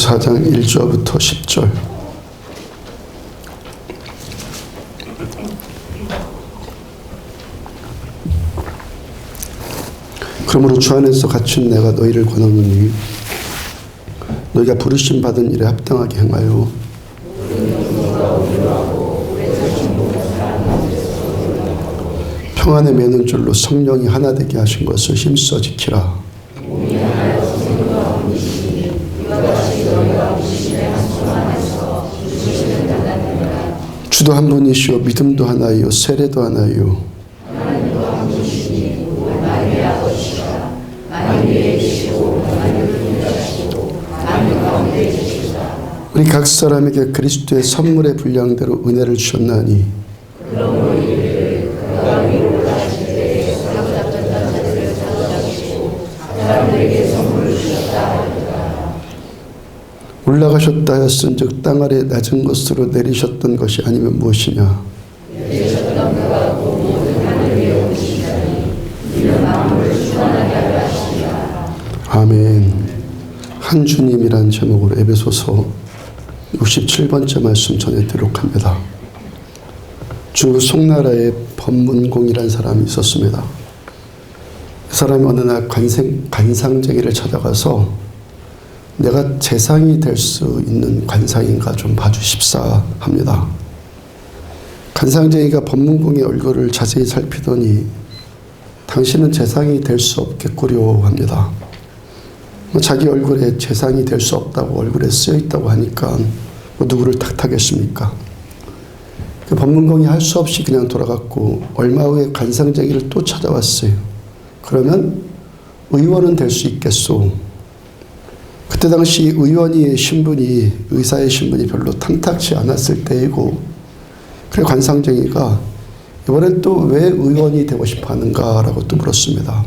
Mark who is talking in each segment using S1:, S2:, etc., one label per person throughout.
S1: 4장 1절부터 10절. 그러므로 주 안에서 갇힌 내가 너희를 권하노니 너희가 부르심 받은 일에 합당하게 행하여 평안에 매는 줄로 성령이 하나 되게 하신 것을 힘써 지키라. 주도 한 분이시오 믿음도 하나이요 세례도 하나이요 우리 각 사람에게 그리스도의 선물의 분량대로 은혜를 주셨나니 올라가셨다 하였은즉 땅 아래 낮은 곳으로 내리셨던 것이 아니면 무엇이냐. 아멘. 한 주님이란 제목으로 에베소서 67번째 말씀 전해드리도록 합니다. 중국 송나라에 법문공이라는 사람이 있었습니다. 그 사람이 어느 날 관상쟁이를 찾아가서 내가 재상이 될 수 있는 관상인가 좀 봐주십사 합니다. 관상쟁이가 법문공의 얼굴을 자세히 살피더니 당신은 재상이 될 수 없겠구려 합니다. 자기 얼굴에 재상이 될 수 없다고 얼굴에 쓰여있다고 하니까 누구를 탓하겠습니까? 그 법문공이 할 수 없이 그냥 돌아갔고 얼마 후에 관상쟁이를 또 찾아왔어요. 그러면 의원은 될 수 있겠소. 그때 당시 의원의 신분이 의사의 신분이 별로 탐탁치 않았을 때이고 그래 관상쟁이가 이번엔 또 왜 의원이 되고 싶어 하는가라고 또 물었습니다.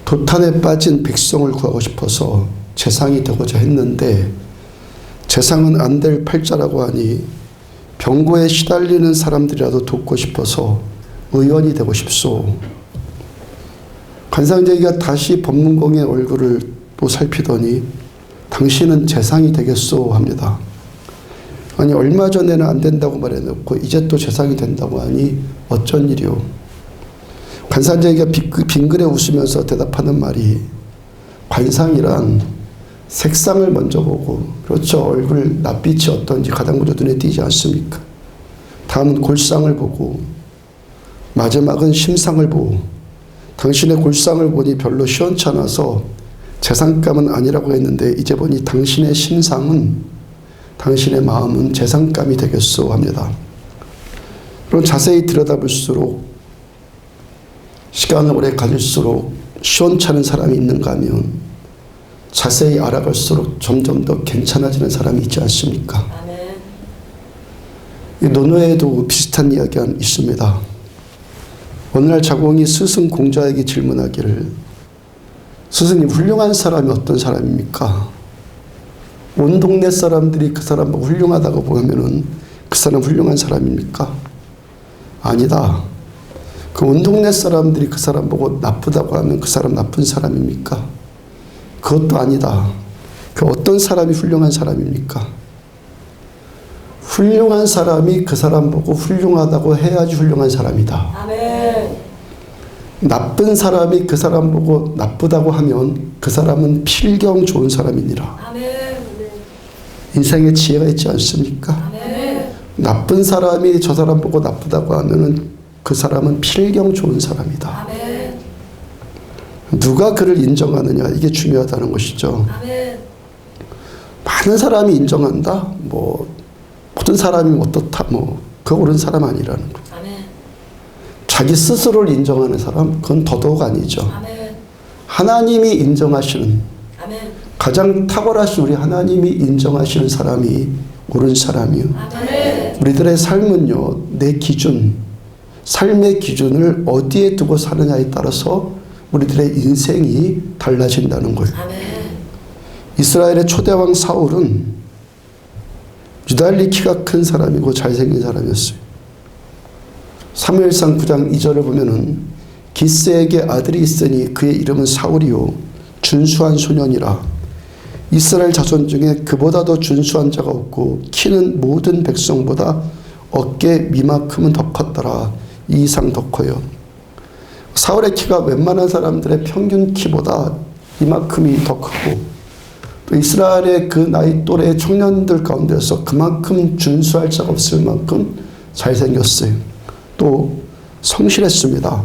S1: 도탄에 빠진 백성을 구하고 싶어서 재상이 되고자 했는데 재상은 안 될 팔자라고 하니 병고에 시달리는 사람들이라도 돕고 싶어서 의원이 되고 싶소. 관상쟁이가 다시 법문공의 얼굴을 또 살피더니 당신은 재상이 되겠소 합니다. 아니 얼마 전에는 안 된다고 말해놓고 이제 또 재상이 된다고 하니 어쩐 일이오. 관상쟁이가 빙그레 웃으면서 대답하는 말이 관상이란 색상을 먼저 보고 그렇죠. 얼굴 낯빛이 어떤지 가장 먼저 눈에 띄지 않습니까? 다음은 골상을 보고 마지막은 심상을 보고 당신의 골상을 보니 별로 시원찮아서 재상감은 아니라고 했는데 이제 보니 당신의 심상은 당신의 마음은 재상감이 되겠소 합니다. 그럼 자세히 들여다볼수록 시간을 오래 가질수록 시원찮은 사람이 있는가 하면 자세히 알아갈수록 점점 더 괜찮아지는 사람이 있지 않습니까? 이 논어에도 비슷한 이야기가 있습니다. 어느 날 자공이 스승 공자에게 질문하기를 스승님 훌륭한 사람이 어떤 사람입니까? 온 동네 사람들이 그 사람 보고 훌륭하다고 보면은 그 사람 훌륭한 사람입니까? 아니다. 그 온 동네 사람들이 그 사람 보고 나쁘다고 하면 그 사람 나쁜 사람입니까? 그것도 아니다. 그 어떤 사람이 훌륭한 사람입니까? 훌륭한 사람이 그 사람 보고 훌륭하다고 해야지 훌륭한 사람이다. 아멘. 나쁜 사람이 그 사람 보고 나쁘다고 하면 그 사람은 필경 좋은 사람이니라. 아멘. 인생에 지혜가 있지 않습니까? 아멘. 나쁜 사람이 저 사람 보고 나쁘다고 하면은 그 사람은 필경 좋은 사람이다. 아멘. 누가 그를 인정하느냐 이게 중요하다는 것이죠. 아멘. 많은 사람이 인정한다. 모든 사람이 어떻다. 그 옳은 사람 아니라는 거. 자기 스스로를 인정하는 사람 그건 더더욱 아니죠. 아멘. 하나님이 인정하시는 아멘. 가장 탁월하신 우리 하나님이 인정하시는 사람이 옳은 사람이요. 아멘. 우리들의 삶은요 내 기준 삶의 기준을 어디에 두고 사느냐에 따라서 우리들의 인생이 달라진다는 거예요. 아멘. 이스라엘의 초대왕 사울은 유달리 키가 큰 사람이고 잘생긴 사람이었어요. 사무엘상 9장 2절을 보면은 기스에게 아들이 있으니 그의 이름은 사울이요 준수한 소년이라 이스라엘 자손 중에 그보다 더 준수한 자가 없고 키는 모든 백성보다 어깨 미만큼은 더 컸더라. 이 이상 더 커요. 사울의 키가 웬만한 사람들의 평균 키보다 이만큼이 더 크고, 또 이스라엘의 그 나이 또래 청년들 가운데서 그만큼 준수할 자가 없을 만큼 잘생겼어요. 또 성실했습니다.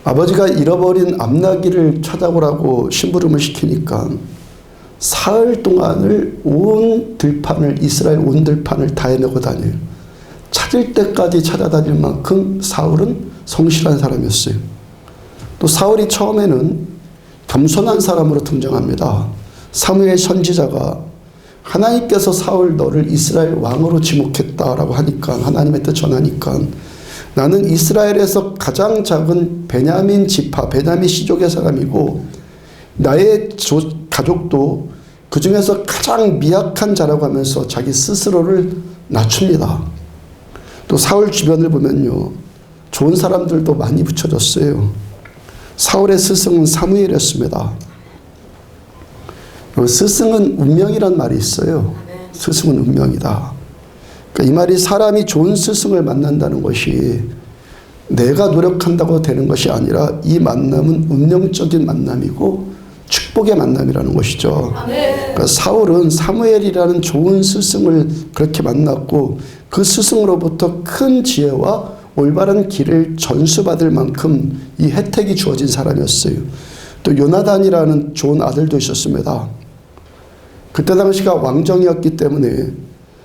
S1: 아버지가 잃어버린 암나귀를 찾아오라고 심부름을 시키니까 사흘 동안을 이스라엘 온 들판을 다 헤매고 다녀요. 찾을 때까지 찾아다닐 만큼 사울은 성실한 사람이었어요. 또 사울이 처음에는 겸손한 사람으로 등장합니다. 사무엘 선지자가 하나님께서 사울 너를 이스라엘 왕으로 지목했다라고 하니까, 하나님의 뜻 전하니까, 나는 이스라엘에서 가장 작은 베냐민 지파, 베냐민 시족의 사람이고 나의 가족도 그 중에서 가장 미약한 자라고 하면서 자기 스스로를 낮춥니다. 또 사울 주변을 보면요, 좋은 사람들도 많이 붙여졌어요. 사울의 스승은 사무엘이었습니다. 스승은 운명이란 말이 있어요. 스승은 운명이다. 그러니까 이 말이 사람이 좋은 스승을 만난다는 것이 내가 노력한다고 되는 것이 아니라 이 만남은 운명적인 만남이고 축복의 만남이라는 것이죠. 그러니까 사울은 사무엘이라는 좋은 스승을 그렇게 만났고 그 스승으로부터 큰 지혜와 올바른 길을 전수받을 만큼 이 혜택이 주어진 사람이었어요. 또 요나단이라는 좋은 아들도 있었습니다. 그때 당시가 왕정이었기 때문에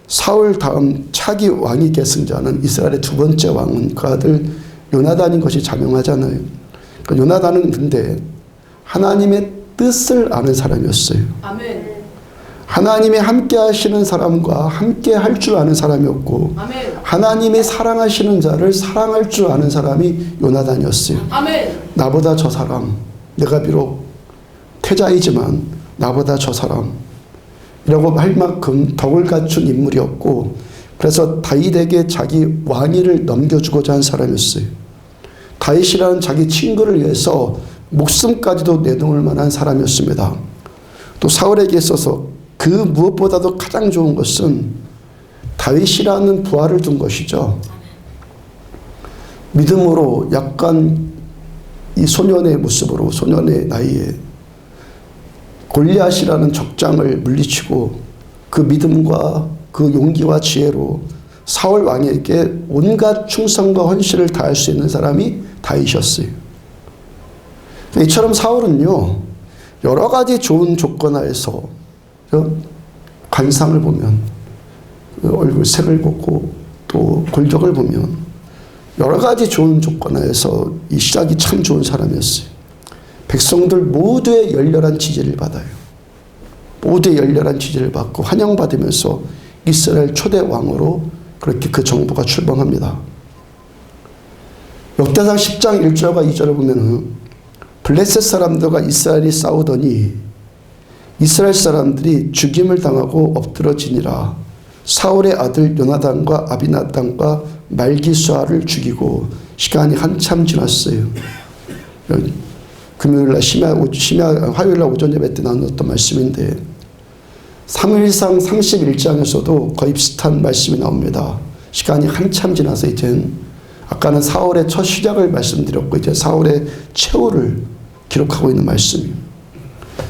S1: 사울 다음 차기 왕위 계승자는 이스라엘의 두 번째 왕은 그 아들 요나단인 것이 자명하잖아요. 그러니까 요나단은 근데 하나님의 뜻을 아는 사람이었어요. 아멘. 하나님이 함께 하시는 사람과 함께 할 줄 아는 사람이었고, 아멘. 하나님이 사랑하시는 자를 사랑할 줄 아는 사람이 요나단이었어요. 아멘. 나보다 저 사람, 내가 비록 태자이지만 나보다 저 사람 이라고 할 만큼 덕을 갖춘 인물이었고, 그래서 다윗에게 자기 왕위를 넘겨주고자 한 사람이었어요. 다윗이라는 자기 친구를 위해서 목숨까지도 내놓을 만한 사람이었습니다. 또 사울에게 있어서 그 무엇보다도 가장 좋은 것은 다윗이라는 부하를 둔 것이죠. 믿음으로 약간 이 소년의 모습으로, 소년의 나이에 골리앗이라는 적장을 물리치고 그 믿음과 그 용기와 지혜로 사울 왕에게 온갖 충성과 헌신을 다할 수 있는 사람이 다윗이었어요. 이처럼 사울은요, 여러 가지 좋은 조건 하에서 관상을 보면, 얼굴 색을 보고 또 골격을 보면 여러 가지 좋은 조건 하에서 이 시작이 참 좋은 사람이었어요. 백성들 모두의 열렬한 지지를 받아요. 모두의 열렬한 지지를 받고 환영받으면서 이스라엘 초대 왕으로 그렇게 그 정부가 출범합니다. 역대상 10장 1절과 2절을 보면은 블레셋 사람들과 이스라엘이 싸우더니 이스라엘 사람들이 죽임을 당하고 엎드러지니라. 사울의 아들 요나단과 아비나단과 말기수아를 죽이고 시간이 한참 지났어요. 금요일날 화요일날 오전 예배 때 나눴던 말씀인데 사무엘상 31장에서도 거의 비슷한 말씀이 나옵니다. 시간이 한참 지나서 이젠 아까는 사울의 첫 시작을 말씀드렸고 이제 사울의 최후를 기록하고 있는 말씀입니다.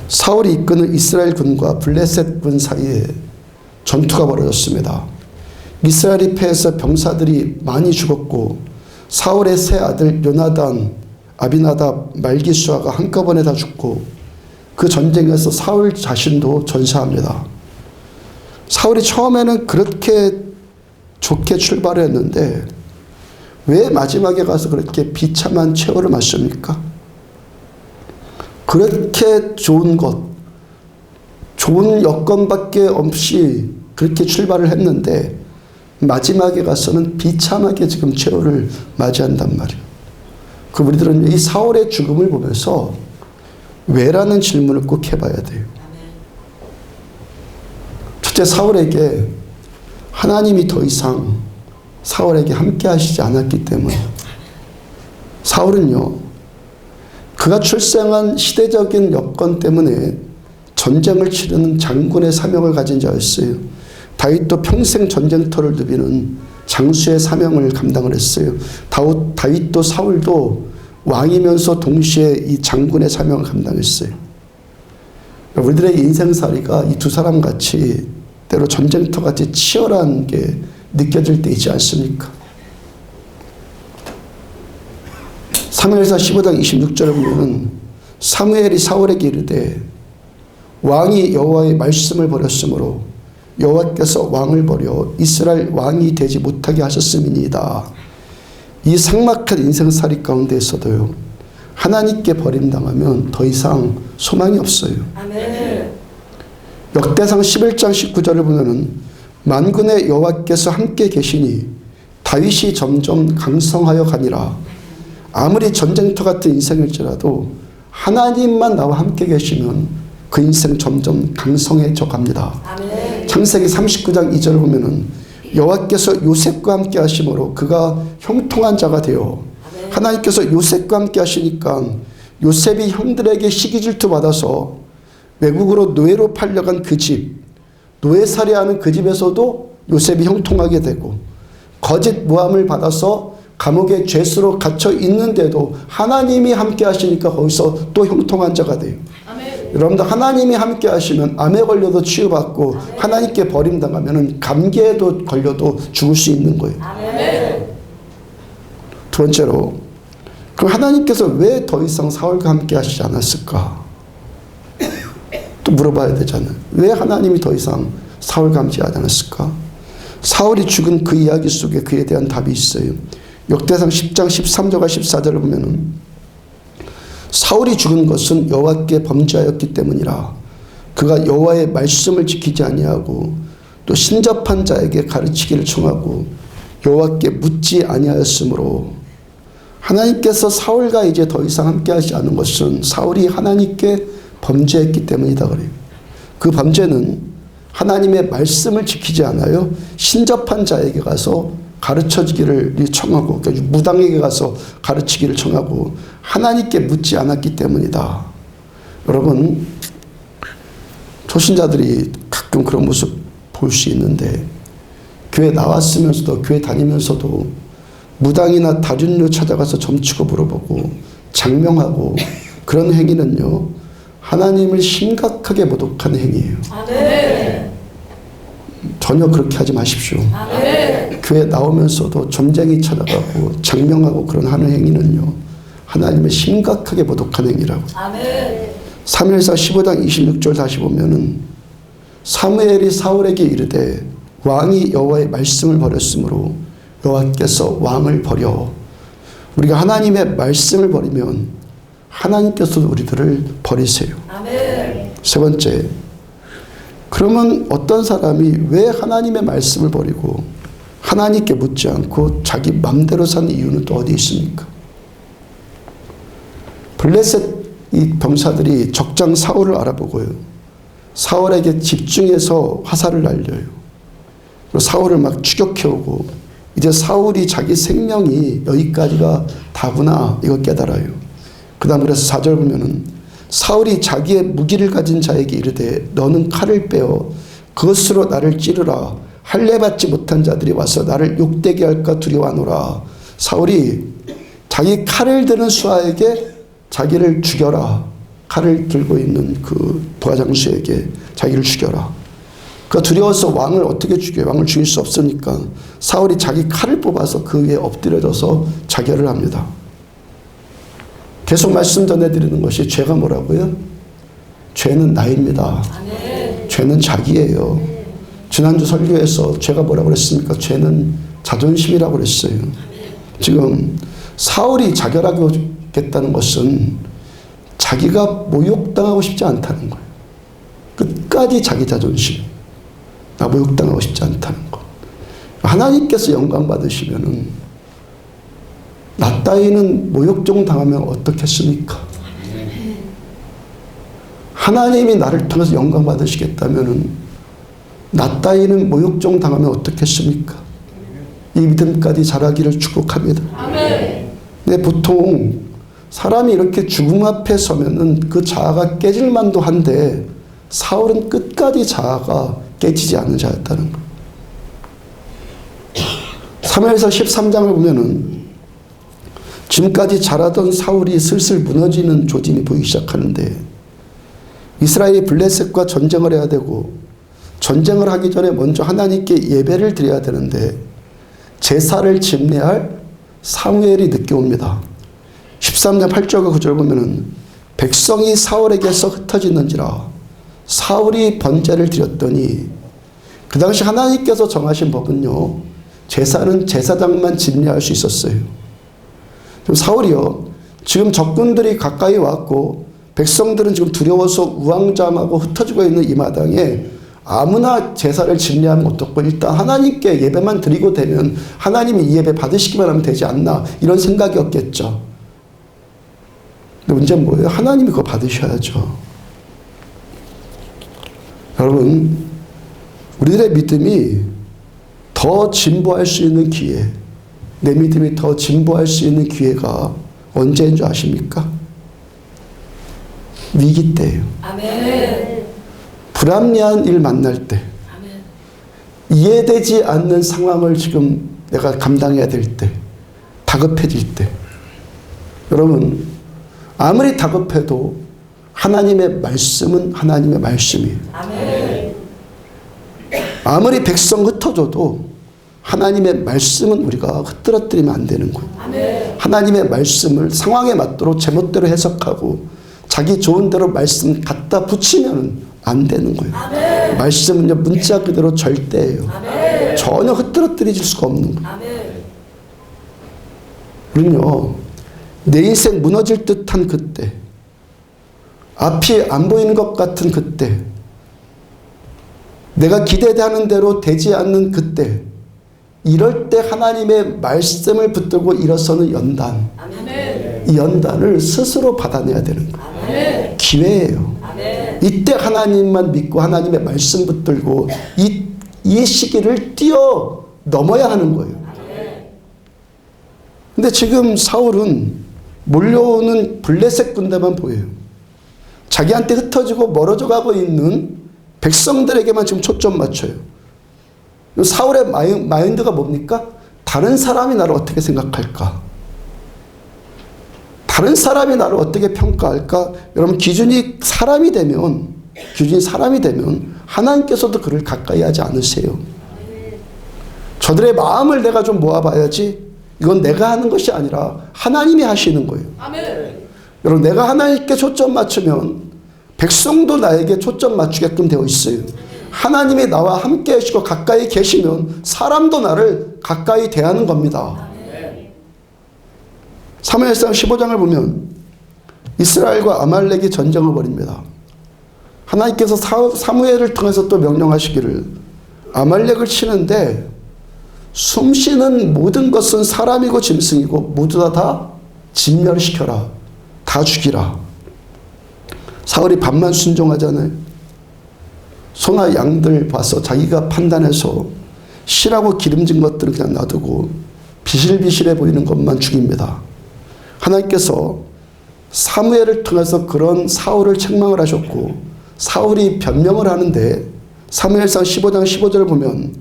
S1: 사울이 이끄는 이스라엘 군과 블레셋 군 사이에 전투가 벌어졌습니다. 이스라엘이 패해서 병사들이 많이 죽었고 사울의 세 아들 요나단, 아비나답, 말기수아가 한꺼번에 다 죽고 그 전쟁에서 사울 자신도 전사합니다. 사울이 처음에는 그렇게 좋게 출발을 했는데 왜 마지막에 가서 그렇게 비참한 최후를 맞습니까? 그렇게 좋은 것, 좋은 여건밖에 없이 그렇게 출발을 했는데 마지막에 가서는 비참하게 지금 최후를 맞이한단 말이에요. 그 우리들은 이 사울의 죽음을 보면서 왜라는 질문을 꼭 해봐야 돼요. 첫째, 사울에게 하나님이 더 이상 사울에게 함께 하시지 않았기 때문에 사울은요, 그가 출생한 시대적인 여건 때문에 전쟁을 치르는 장군의 사명을 가진 자였어요. 다윗도 평생 전쟁터를 누비는 장수의 사명을 감당을 했어요. 다윗도 사울도 왕이면서 동시에 이 장군의 사명을 감당했어요. 우리들의 인생살이가 이 두 사람 같이 때로 전쟁터 같이 치열한 게 느껴질 때 있지 않습니까? 사무엘상 15장 26절에 보면은 사무엘이 사울에게 이르되 왕이 여호와의 말씀을 버렸으므로 여호와께서 왕을 버려 이스라엘 왕이 되지 못하게 하셨음이니이다. 이 삭막한 인생살이 가운데에서도요, 하나님께 버림당하면 더 이상 소망이 없어요. 아멘. 역대상 11장 19절을 보면은 만군의 여호와께서 함께 계시니 다윗이 점점 강성하여 가니라. 아무리 전쟁터 같은 인생일지라도 하나님만 나와 함께 계시면 그 인생 점점 강성해져 갑니다. 아멘. 창세기 39장 2절을 보면은 여호와께서 요셉과 함께 하심으로 그가 형통한 자가 되어, 하나님께서 요셉과 함께 하시니까 요셉이 형들에게 시기질투 받아서 외국으로 노예로 팔려간 그 집, 노예살이하는 그 집에서도 요셉이 형통하게 되고, 거짓 모함을 받아서 감옥에 죄수로 갇혀 있는데도 하나님이 함께 하시니까 거기서 또 형통한 자가 돼요. 아멘. 여러분들 하나님이 함께 하시면 암에 걸려도 치유받고, 아멘. 하나님께 버림당하면 감기에도 걸려도 죽을 수 있는 거예요. 아멘. 두 번째로, 그럼 하나님께서 왜 더 이상 사울과 함께 하시지 않았을까? 또 물어봐야 되잖아요. 왜 하나님이 더 이상 사울과 함께 하지 않았을까? 사울이 죽은 그 이야기 속에 그에 대한 답이 있어요. 역대상 10장 13절과 14절을 보면은 사울이 죽은 것은 여호와께 범죄하였기 때문이라. 그가 여호와의 말씀을 지키지 아니하고 또 신접한 자에게 가르치기를 청하고 여호와께 묻지 아니하였으므로. 하나님께서 사울과 이제 더 이상 함께하지 않은 것은 사울이 하나님께 범죄했기 때문이다 그래요. 그 범죄는 하나님의 말씀을 지키지 않아요. 신접한 자에게 가서 가르쳐주기를 청하고, 그러니까 무당에게 가서 가르치기를 청하고 하나님께 묻지 않았기 때문이다. 여러분, 초신자들이 가끔 그런 모습 볼 수 있는데, 교회 나왔으면서도, 교회 다니면서도 무당이나 다륜료 찾아가서 점치고 물어보고 장명하고 그런 행위는요, 하나님을 심각하게 모독하는 행위예요. 아멘. 전혀 그렇게 하지 마십시오. 아멘. 교회 나오면서도 점쟁이 찾아가고 장명하고 그런 하는 행위는요, 하나님을 심각하게 모독하는 행위라고. 아멘. 사무엘상 15장 26절 다시 보면은 사무엘이 사울에게 이르되 왕이 여호와의 말씀을 버렸으므로 여호와께서 왕을 버려. 우리가 하나님의 말씀을 버리면 하나님께서도 우리들을 버리세요. 아멘. 세 번째, 그러면 어떤 사람이 왜 하나님의 말씀을 버리고 하나님께 묻지 않고 자기 맘대로 사는 이유는 또 어디 있습니까? 블레셋 이 병사들이 적장 사울을 알아보고요, 사울에게 집중해서 화살을 날려요. 그리고 사울을 막 추격해오고, 이제 사울이 자기 생명이 여기까지가 다구나 이거 깨달아요. 그 다음 그래서 4절 보면은 사울이 자기의 무기를 가진 자에게 이르되 너는 칼을 빼어 그것으로 나를 찌르라. 할례 받지 못한 자들이 와서 나를 욕되게 할까 두려워하노라. 사울이 자기 칼을 드는 수하에게 자기를 죽여라. 칼을 들고 있는 그 부하장수에게 자기를 죽여라. 그가 두려워서 왕을 어떻게 죽여요? 왕을 죽일 수 없으니까 사울이 자기 칼을 뽑아서 그 위에 엎드려져서 자결을 합니다. 계속 말씀 전해드리는 것이, 죄가 뭐라고요? 죄는 나입니다. 아멘. 죄는 자기예요. 아멘. 지난주 설교에서 죄가 뭐라고 그랬습니까? 죄는 자존심이라고 그랬어요. 아멘. 지금 사울이 자결하겠다는 것은 자기가 모욕당하고 싶지 않다는 거예요. 끝까지 자기 자존심. 나 모욕당하고 싶지 않다는 거. 하나님께서 영광 받으시면은 나 따위는 모욕종 당하면 어떻겠습니까? 하나님이 나를 통해서 영광 받으시겠다면 나 따위는 모욕종 당하면 어떻겠습니까? 이 믿음까지 자라기를 축복합니다. 근데 보통 사람이 이렇게 죽음 앞에 서면은 그 자아가 깨질 만도 한데 사울은 끝까지 자아가 깨지지 않는 자였다는 것. 사무엘서 13장을 보면은 지금까지 잘하던 사울이 슬슬 무너지는 조짐이 보이기 시작하는데, 이스라엘이 블레셋과 전쟁을 해야 되고 전쟁을 하기 전에 먼저 하나님께 예배를 드려야 되는데 제사를 집례할 사무엘이 늦게 옵니다. 13장 8절과 9절 보면은 백성이 사울에게서 흩어지는지라 사울이 번제를 드렸더니, 그 당시 하나님께서 정하신 법은요, 제사는 제사장만 집례할 수 있었어요. 그럼 사울이요, 지금 적군들이 가까이 왔고 백성들은 지금 두려워서 우왕좌왕하고 흩어지고 있는 이 마당에 아무나 제사를 집례하면 어떻고, 일단 하나님께 예배만 드리고 되면 하나님이 이 예배 받으시기만 하면 되지 않나, 이런 생각이었겠죠. 근데 문제는 뭐예요? 하나님이 그거 받으셔야죠. 여러분, 우리들의 믿음이 더 진보할 수 있는 기회, 내 믿음이 더 진보할 수 있는 기회가 언제인 줄 아십니까? 위기 때예요. 아멘. 불합리한 일 만날 때, 아멘. 이해되지 않는 상황을 지금 내가 감당해야 될 때, 다급해질 때, 여러분, 아무리 다급해도 하나님의 말씀은 하나님의 말씀이에요. 아멘. 아무리 백성 흩어져도 하나님의 말씀은 우리가 흐트러뜨리면 안 되는 거예요. 아멘. 하나님의 말씀을 상황에 맞도록 제멋대로 해석하고 자기 좋은 대로 말씀 갖다 붙이면 안 되는 거예요. 아멘. 말씀은요, 문자 그대로 절대예요. 아멘. 전혀 흐트러뜨릴 수가 없는 거예요. 아멘. 우리는요, 내 인생 무너질 듯한 그때, 앞이 안 보이는 것 같은 그때, 내가 기대하는 대로 되지 않는 그때, 이럴 때 하나님의 말씀을 붙들고 일어서는 연단, 아멘. 이 연단을 스스로 받아내야 되는 거예요. 아멘. 기회예요. 아멘. 이때 하나님만 믿고 하나님의 말씀 붙들고 이 시기를 뛰어 넘어야 하는 거예요. 근데 지금 사울은 몰려오는 블레셋 군대만 보여요. 자기한테 흩어지고 멀어져 가고 있는 백성들에게만 지금 초점 맞춰요. 사울의 마인드가 뭡니까? 다른 사람이 나를 어떻게 생각할까? 다른 사람이 나를 어떻게 평가할까? 여러분, 기준이 사람이 되면 하나님께서도 그를 가까이 하지 않으세요. 저들의 마음을 내가 좀 모아봐야지, 이건 내가 하는 것이 아니라 하나님이 하시는 거예요. 아멘. 여러분, 내가 하나님께 초점 맞추면 백성도 나에게 초점 맞추게끔 되어 있어요. 하나님이 나와 함께 하시고 가까이 계시면 사람도 나를 가까이 대하는 겁니다. 사무엘상 15장을 보면 이스라엘과 아말렉이 전쟁을 벌입니다. 하나님께서 사무엘을 통해서 또 명령하시기를 아말렉을 치는데 숨쉬는 모든 것은 사람이고 짐승이고 모두 다 진멸시켜라. 다 죽이라. 사울이 반만 순종하잖아요. 소나 양들 봐서 자기가 판단해서 실하고 기름진 것들은 그냥 놔두고 비실비실해 보이는 것만 죽입니다. 하나님께서 사무엘을 통해서 그런 사울을 책망을 하셨고 사울이 변명을 하는데 사무엘상 15장 15절을 보면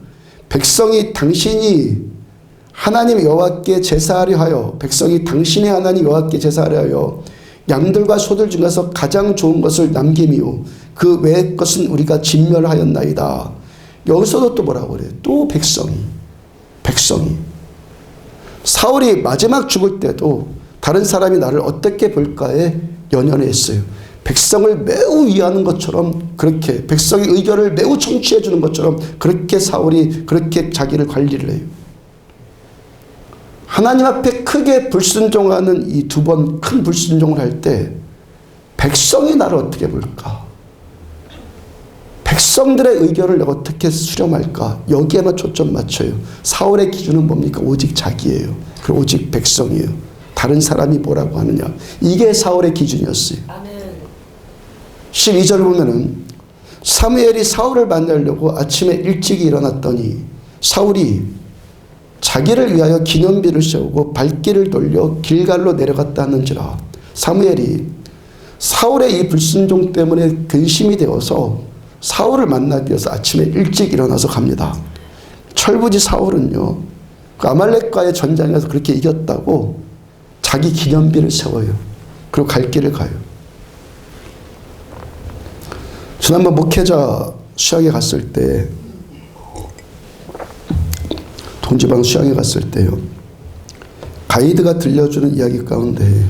S1: 백성이 당신이 하나님 여호와께 제사하려 하여 백성이 당신의 하나님 여호와께 제사하려 하여 양들과 소들 중에서 가장 좋은 것을 남김이요 그 외의 것은 우리가 진멸하였나이다. 여기서도 또 뭐라고 그래요? 또 백성이 사울이 마지막 죽을 때도 다른 사람이 나를 어떻게 볼까에 연연했어요. 백성을 매우 위하는 것처럼 그렇게 백성의 의견을 매우 청취해 주는 것처럼 그렇게 사울이 그렇게 자기를 관리를 해요. 하나님 앞에 크게 불순종하는 이 두 번 큰 불순종을 할 때 백성이 나를 어떻게 볼까? 백성들의 의견을 내가 어떻게 수렴할까? 여기에만 초점 맞춰요. 사울의 기준은 뭡니까? 오직 자기예요. 그리고 오직 백성이에요. 다른 사람이 뭐라고 하느냐. 이게 사울의 기준이었어요. 아멘. 12절 보면은 사무엘이 사울을 만나려고 아침에 일찍 일어났더니 사울이 자기를 위하여 기념비를 세우고 발길을 돌려 길갈로 내려갔다 하는지라. 사무엘이 사울의 이 불순종 때문에 근심이 되어서 사울을 만나기 위해서 아침에 일찍 일어나서 갑니다. 철부지 사울은요, 그 아말렉과의 전장에서 그렇게 이겼다고 자기 기념비를 세워요. 그리고 갈 길을 가요. 지난번 목회자 수양에 갔을 때, 동지방 수양에 갔을 때요, 가이드가 들려주는 이야기 가운데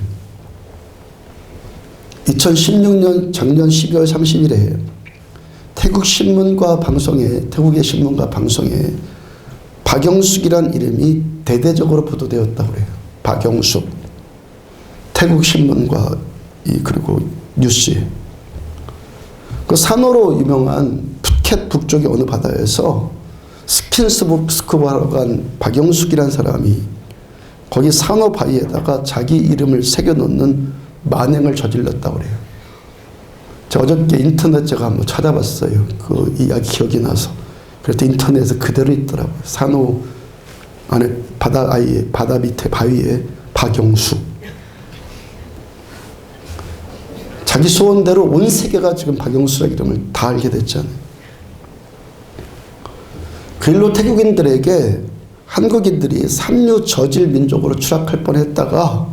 S1: 2016년 작년 12월 30일에 태국의 신문과 방송에 박영숙이란 이름이 대대적으로 보도되었다고 그래요. 박영숙. 태국 신문과 그리고 뉴스에. 그 산호로 유명한 푸켓 북쪽의 어느 바다에서 스킨스쿠버하러 간 박영숙이라는 사람이 거기 산호 바위에다가 자기 이름을 새겨놓는 만행을 저질렀다고 그래요. 제가 어저께 인터넷 제가 한번 찾아봤어요. 그 이야기 기억이 나서. 그랬더니 인터넷에 그대로 있더라고요. 산호 안에 바다 밑에 바위에 박영숙. 자기 소원대로 온 세계가 지금 박영수라는 이름을 다 알게 됐잖아요. 그 일로 태국인들에게 한국인들이 삼류 저질 민족으로 추락할 뻔했다가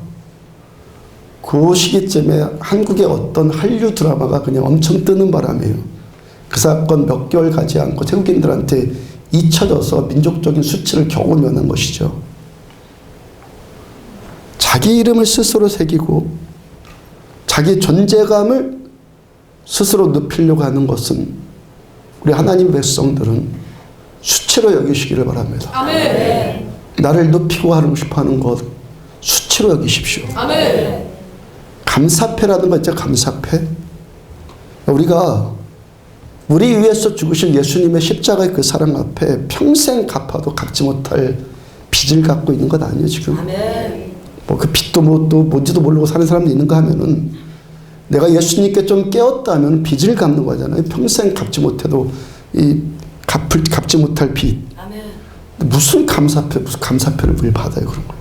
S1: 그 시기쯤에 한국의 어떤 한류 드라마가 그냥 엄청 뜨는 바람에요. 그 사건 몇 개월 가지 않고 태국인들한테 잊혀져서 민족적인 수치를 겨우 면한 것이죠. 자기 이름을 스스로 새기고 자기 존재감을 스스로 높이려고 하는 것은 우리 하나님 백성들은 수치로 여기시기를 바랍니다.
S2: 아멘.
S1: 나를 높이고 하고 싶어하는 것 수치로 여기십시오.
S2: 아멘.
S1: 감사패라는 거 있죠. 감사패. 우리가 우리 위해서 죽으신 예수님의 십자가의 그 사랑 앞에 평생 갚아도 갚지 못할 빚을 갖고 있는 것 아니에요 지금.
S2: 아멘.
S1: 뭐 그 빚도 또 뭔지도 모르고 사는 사람도 있는가 하면은 내가 예수님께 좀 깨었다면 빚을 갚는 거잖아요. 평생 갚지 못해도 갚지 못할 빚.
S2: 아멘.
S1: 무슨 감사패를 우리 받아요 그런 걸.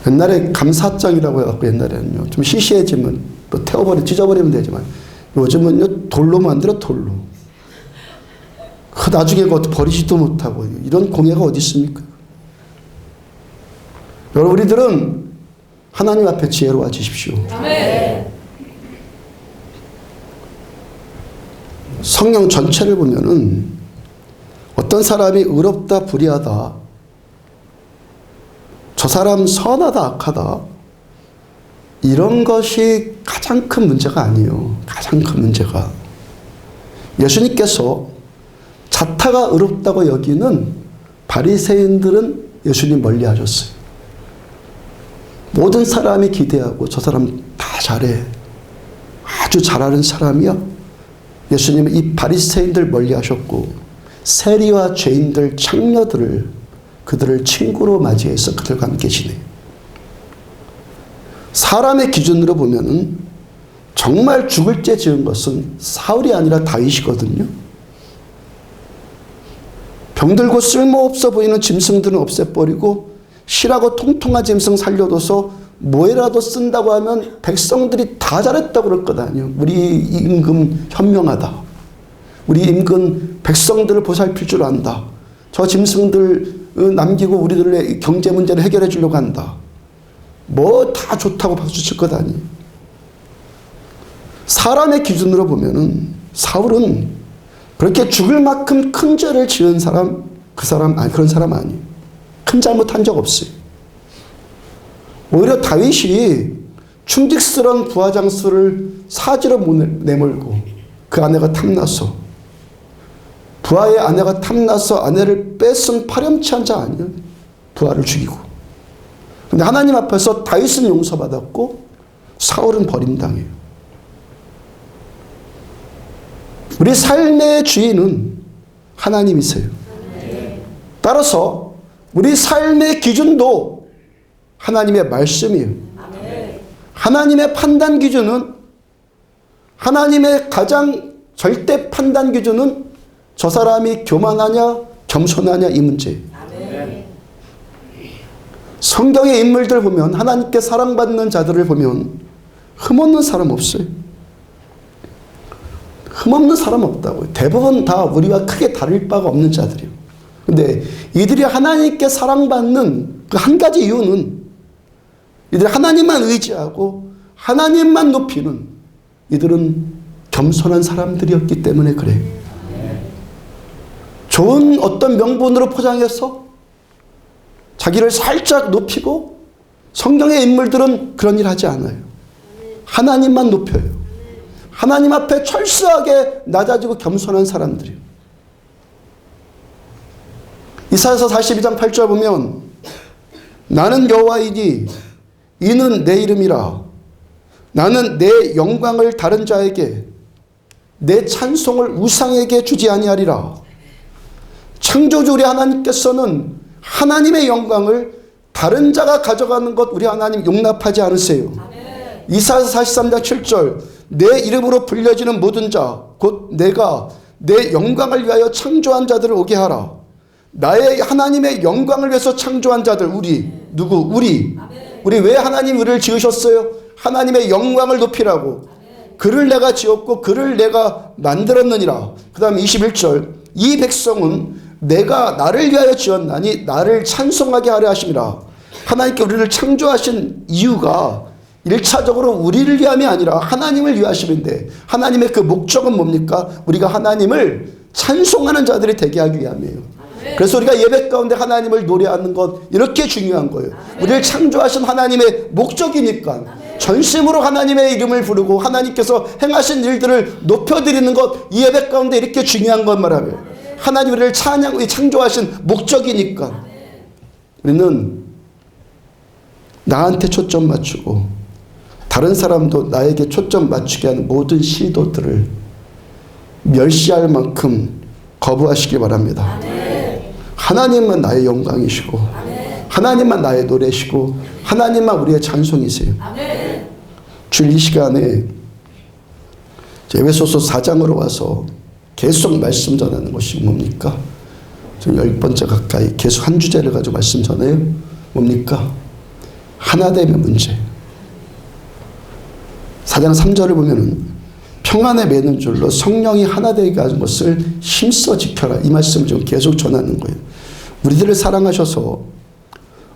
S1: 옛날에 감사장이라고 해갖고 옛날에는요 좀 시시해지면 또 찢어버리면 되지만 요즘은요 돌로 만들어 돌로. 그 나중에 그것도 버리지도 못하고 이런 공예가 어디 있습니까? 여러분 우리들은 하나님 앞에 지혜로워지십시오.
S2: 아멘.
S1: 성경 전체를 보면은 어떤 사람이 의롭다 불의하다, 저 사람 선하다 악하다, 이런 것이 가장 큰 문제가 아니에요. 가장 큰 문제가 예수님께서 자타가 의롭다고 여기는 바리새인들은 예수님 멀리 하셨어요. 모든 사람이 기대하고 저 사람 다 잘해, 아주 잘하는 사람이야. 예수님은 이 바리새인들 멀리 하셨고 세리와 죄인들 창녀들을 그들을 친구로 맞이해서 그들과 함께 지내요. 사람의 기준으로 보면은 정말 죽을 죄 지은 것은 사울이 아니라 다윗이거든요. 병들고 쓸모없어 보이는 짐승들은 없애버리고 실하고 통통한 짐승 살려둬서 뭐에라도 쓴다고 하면 백성들이 다 잘했다고 그럴 것 아니에요. 우리 임금 현명하다. 우리 임금 백성들을 보살필 줄 안다. 저 짐승들 남기고 우리들의 경제 문제를 해결해 주려고 한다. 뭐 다 좋다고 박수 칠 것 아니에요. 사람의 기준으로 보면은 사울은 그렇게 죽을 만큼 큰 죄를 지은 사람, 그런 사람 아니에요. 큰 잘못한 적 없어요. 오히려 다윗이 충직스러운 부하장수를 사지로 내몰고 그 아내가 탐나서 부하의 아내가 탐나서 아내를 뺏은 파렴치한 자 아니에요. 부하를 죽이고. 근데 하나님 앞에서 다윗은 용서받았고 사울은 버림당해요. 우리 삶의 주인은 하나님이세요. 따라서 우리 삶의 기준도 하나님의 말씀이에요. 하나님의 판단 기준은, 하나님의 가장 절대 판단 기준은 저 사람이 교만하냐 겸손하냐 이 문제예요. 성경의 인물들 보면, 하나님께 사랑받는 자들을 보면 흠없는 사람 없어요. 흠없는 사람 없다고요. 대부분 다 우리와 크게 다를 바가 없는 자들이에요. 근데 이들이 하나님께 사랑받는 그 한 가지 이유는 이들이 하나님만 의지하고 하나님만 높이는 이들은 겸손한 사람들이었기 때문에 그래요. 좋은 어떤 명분으로 포장해서 자기를 살짝 높이고, 성경의 인물들은 그런 일 하지 않아요. 하나님만 높여요. 하나님 앞에 철저하게 낮아지고 겸손한 사람들이에요. 이사야서 42장 8절 보면 나는 여호와이니 이는 내 이름이라. 나는 내 영광을 다른 자에게, 내 찬송을 우상에게 주지 아니하리라. 창조주 우리 하나님께서는 하나님의 영광을 다른 자가 가져가는 것 우리 하나님 용납하지 않으세요. 이사야서 43장 7절 내 이름으로 불려지는 모든 자 곧 내가 내 영광을 위하여 창조한 자들을 오게 하라. 나의 하나님의 영광을 위해서 창조한 자들, 우리 누구? 우리 왜 하나님 우리를 지으셨어요? 하나님의 영광을 높이라고. 그를 내가 지었고 그를 내가 만들었느니라. 그 다음 21절 이 백성은 내가 나를 위하여 지었나니 나를 찬송하게 하려 하심이라. 하나님께 우리를 창조하신 이유가 1차적으로 우리를 위함이 아니라 하나님을 위하심인데, 하나님의 그 목적은 뭡니까? 우리가 하나님을 찬송하는 자들이 되게 하기 위함이에요. 그래서 우리가 예배 가운데 하나님을 노래하는 것 이렇게 중요한 거예요. 우리를 창조하신 하나님의 목적이니까 전심으로 하나님의 이름을 부르고 하나님께서 행하신 일들을 높여드리는 것, 이 예배 가운데 이렇게 중요한 것 말하며 하나님 우리를 창조하신 목적이니까 우리는 나한테 초점 맞추고 다른 사람도 나에게 초점 맞추게 하는 모든 시도들을 멸시할 만큼 거부하시기 바랍니다. 하나님만 나의 영광이시고 하나님만 나의 노래시고 하나님만 우리의 찬송이세요. 주일 이 시간에 에베소서 4장으로 와서 계속 말씀 전하는 것이 뭡니까? 지금 10번째 가까이 계속 한 주제를 가지고 말씀 전해요. 뭡니까? 하나됨의 문제. 4장 3절을 보면은 평안에 매는 줄로 성령이 하나되게 하는 것을 힘써 지켜라. 이 말씀을 좀 계속 전하는 거예요. 우리들을 사랑하셔서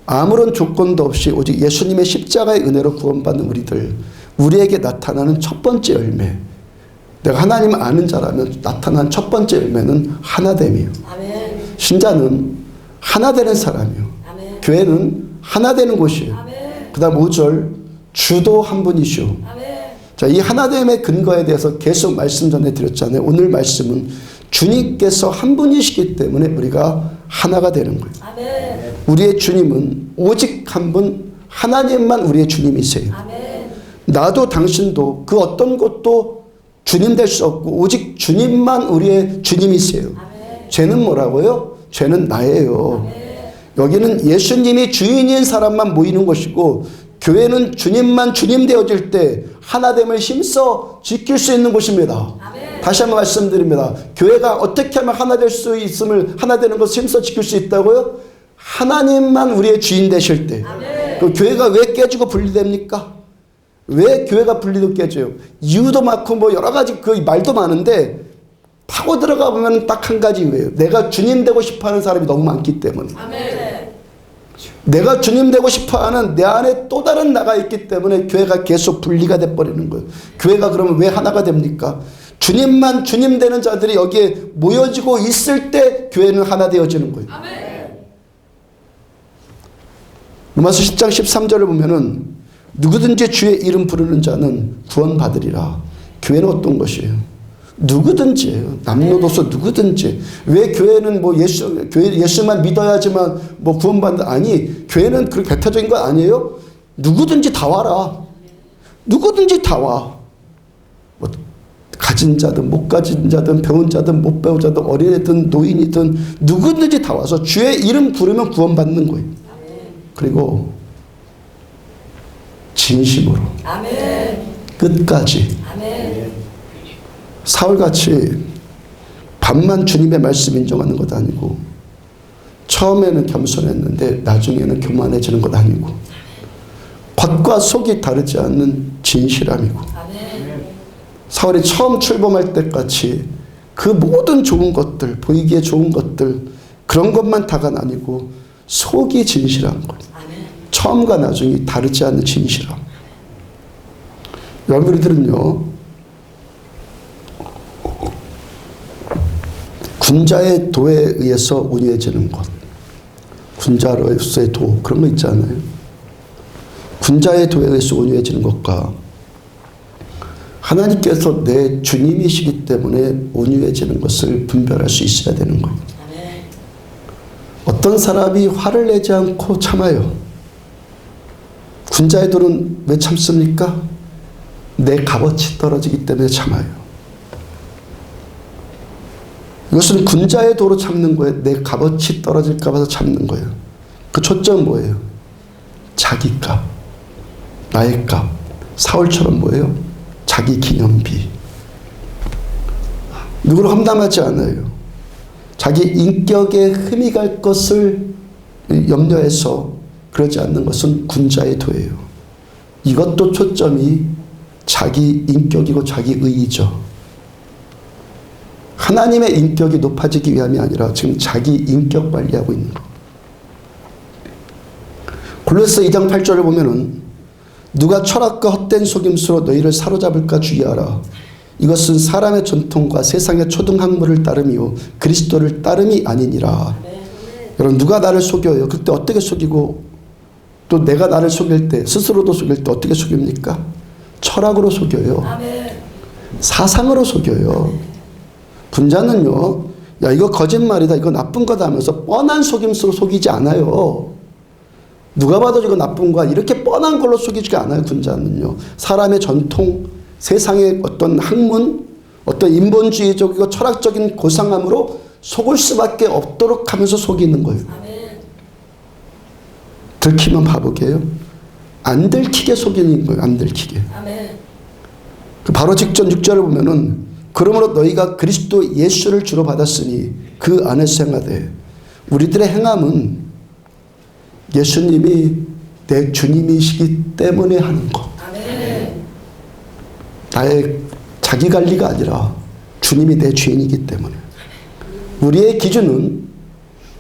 S1: 아무런 조건도 없이 오직 예수님의 십자가의 은혜로 구원받는 우리에게 나타나는 첫 번째 열매, 내가 하나님을 아는 자라면 나타난 첫 번째 열매는 하나됨이에요. 아멘. 신자는 하나되는 사람이에요. 아멘. 교회는 하나되는 곳이에요. 그 다음 5절 주도 한 분이시오. 아멘. 자, 이 하나됨의 근거에 대해서 계속 말씀 전해드렸잖아요. 오늘 말씀은 주님께서 한 분이시기 때문에 우리가 하나가 되는 거예요. 아멘. 우리의 주님은 오직 한 분, 하나님만 우리의 주님이세요. 아멘. 나도 당신도 그 어떤 것도 주님 될 수 없고 오직 주님만 우리의 주님이세요. 아멘. 죄는 뭐라고요? 죄는 나예요. 아멘. 여기는 예수님이 주인인 사람만 모이는 것이고 교회는 주님만 주님 되어질 때 하나됨을 힘써 지킬 수 있는 곳입니다. 아멘. 다시 한번 말씀드립니다. 교회가 어떻게 하면 하나 될 수 있음을, 하나 되는 것을 힘써 지킬 수 있다고요? 하나님만 우리의 주인 되실 때. 그 교회가 왜 깨지고 분리됩니까? 왜 교회가 분리도 깨져요? 이유도 많고 뭐 여러 가지 그 말도 많은데 파고 들어가 보면 딱 한 가지 이유예요. 내가 주님 되고 싶어하는 사람이 너무 많기 때문에. 아멘. 내가 주님 되고 싶어하는 내 안에 또 다른 나가 있기 때문에 교회가 계속 분리가 돼버리는 거예요. 교회가 그러면 왜 하나가 됩니까? 주님만 주님 되는 자들이 여기에 모여지고 있을 때 교회는 하나 되어지는 거예요. 아멘. 로마서 10장 13절을 보면은 누구든지 주의 이름 부르는 자는 구원받으리라. 교회는 어떤 것이에요? 누구든지예요. 남녀노소 누구든지. 왜 교회는 뭐 예수만 믿어야지만 뭐 구원받는다. 아니, 교회는 그렇게 배타적인 거 아니에요. 누구든지 다 와라. 누구든지 다 와. 뭐 가진 자든 못 가진 자든 배운 자든 못 배운 자든 어린애든 노인이든 누구든지 다 와서 주의 이름 부르면 구원받는 거예요. 그리고 진심으로. 아멘. 끝까지. 아멘. 사울같이 반만 주님의 말씀 인정하는 것 아니고 처음에는 겸손했는데 나중에는 교만해지는 것 아니고 겉과 속이 다르지 않는 진실함이고,
S2: 아멘.
S1: 사울이 처음 출범할 때까지 그 모든 좋은 것들, 보이기에 좋은 것들, 그런 것만 다가 아니고 속이 진실한 것.
S2: 아멘.
S1: 처음과 나중이 다르지 않는 진실함. 여러분들은요, 군자의 도에 의해서 운유해지는 것, 군자로서의 도, 그런 거 있잖아요. 군자의 도에 의해서 운유해지는 것과 하나님께서 내 주님이시기 때문에 온유해지는 것을 분별할 수 있어야 되는 거예요.
S2: 아멘.
S1: 어떤 사람이 화를 내지 않고 참아요. 군자의 도는 왜 참습니까? 내 값어치 떨어지기 때문에 참아요. 이것은 군자의 도로 참는 거예요. 내 값어치 떨어질까 봐서 참는 거예요. 그 초점은 뭐예요? 자기 값, 나의 값. 사울처럼 뭐예요? 자기 기념비. 누구를 험담하지 않아요. 자기 인격에 흠이 갈 것을 염려해서 그러지 않는 것은 군자의 도예요. 이것도 초점이 자기 인격이고 자기 의의죠. 하나님의 인격이 높아지기 위함이 아니라 지금 자기 인격 관리하고 있는 거. 골로새 2장 8절을 보면은 누가 철학과 헛된 속임수로 너희를 사로잡을까 주의하라. 이것은 사람의 전통과 세상의 초등학문을 따름이요 그리스도를 따름이 아니니라. 여러분, 누가 나를 속여요? 그때 어떻게 속이고, 또 내가 나를 속일 때, 스스로도 속일 때 어떻게 속입니까? 철학으로 속여요.
S2: 아멘.
S1: 사상으로 속여요. 군자는요, 야, 이거 거짓말이다, 이거 나쁜 거다 하면서 뻔한 속임수로 속이지 않아요. 누가 봐도 이거 나쁜 거야, 이렇게 뻔한 걸로 속이지가 않아요. 군자는요, 사람의 전통, 세상의 어떤 학문, 어떤 인본주의적이고 철학적인 고상함으로 속을 수밖에 없도록 하면서 속이는 거예요.
S2: 아멘.
S1: 들키면 바보게요. 안 들키게 속이는 거예요. 안 들키게.
S2: 아멘.
S1: 바로 직전 6절을 보면은 그러므로 너희가 그리스도 예수를 주로 받았으니 그 안에서 행하되. 우리들의 행함은 예수님이 내 주님이시기 때문에 하는 것.
S2: 아멘.
S1: 나의 자기 관리가 아니라 주님이 내 주인이기 때문에. 우리의 기준은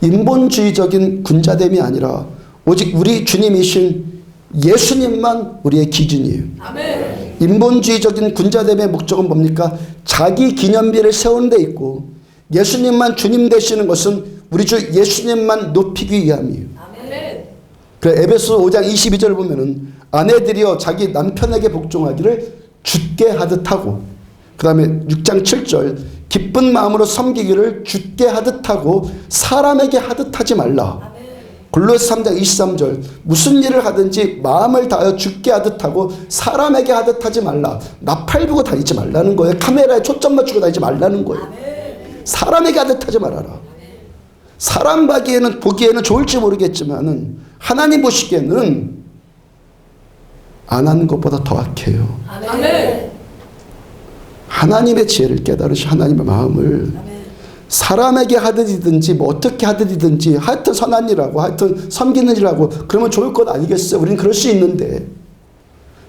S1: 인본주의적인 군자됨이 아니라 오직 우리 주님이신 예수님만 우리의 기준이에요.
S2: 아멘.
S1: 인본주의적인 군자됨의 목적은 뭡니까? 자기 기념비를 세우는 데 있고, 예수님만 주님 되시는 것은 우리 주 예수님만 높이기 위함이에요.
S2: 아멘.
S1: 그래, 에베소 5장 22절을 보면은 아내들이여 자기 남편에게 복종하기를 주께 하듯 하고, 그 다음에 6장 7절 기쁜 마음으로 섬기기를 주께 하듯 하고 사람에게 하듯 하지 말라. 골로새 3장 23절 무슨 일을 하든지 마음을 다하여 주께 하듯 하고 사람에게 하듯 하지 말라. 나팔 부고 다니지 말라는 거예요. 카메라에 초점 맞추고 다니지 말라는 거예요. 사람에게 하듯 하지 말아라. 사람 보기에는 좋을지 모르겠지만은 하나님 보시기에는 안 하는 것보다 더 악해요.
S2: 아멘.
S1: 하나님의 지혜를 깨달으시 하나님의 마음을 사람에게 하듯이든지 뭐 어떻게 하듯이든지 하여튼 선한 일하고 하여튼 섬기는 일하고 그러면 좋을 것 아니겠어요? 우리는 그럴 수 있는데,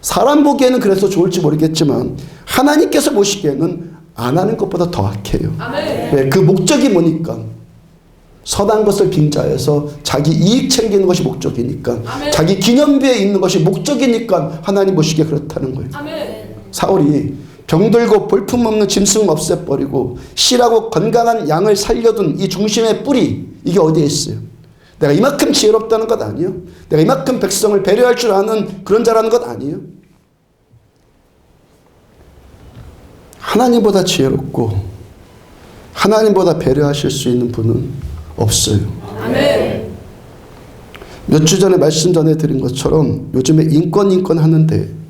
S1: 사람 보기에는 그래서 좋을지 모르겠지만 하나님께서 보시기에는 안 하는 것보다 더 악해요.
S2: 아멘.
S1: 왜? 그 목적이 뭐니까? 선한 것을 빙자해서 자기 이익 챙기는 것이 목적이니까,
S2: 아멘.
S1: 자기 기념비에 있는 것이 목적이니까 하나님 보시기에 그렇다는 거예요.
S2: 아멘.
S1: 사울이 병들고 볼품없는 짐승 없애버리고 실하고 건강한 양을 살려둔 이 중심의 뿌리, 이게 어디에 있어요? 내가 이만큼 지혜롭다는 것 아니에요? 내가 이만큼 백성을 배려할 줄 아는 그런 자라는 것 아니에요? 하나님보다 지혜롭고 하나님보다 배려하실 수 있는 분은 없어요.
S2: 아멘.
S1: 몇 주 전에 말씀 전해드린 것처럼 요즘에 인권 하는데,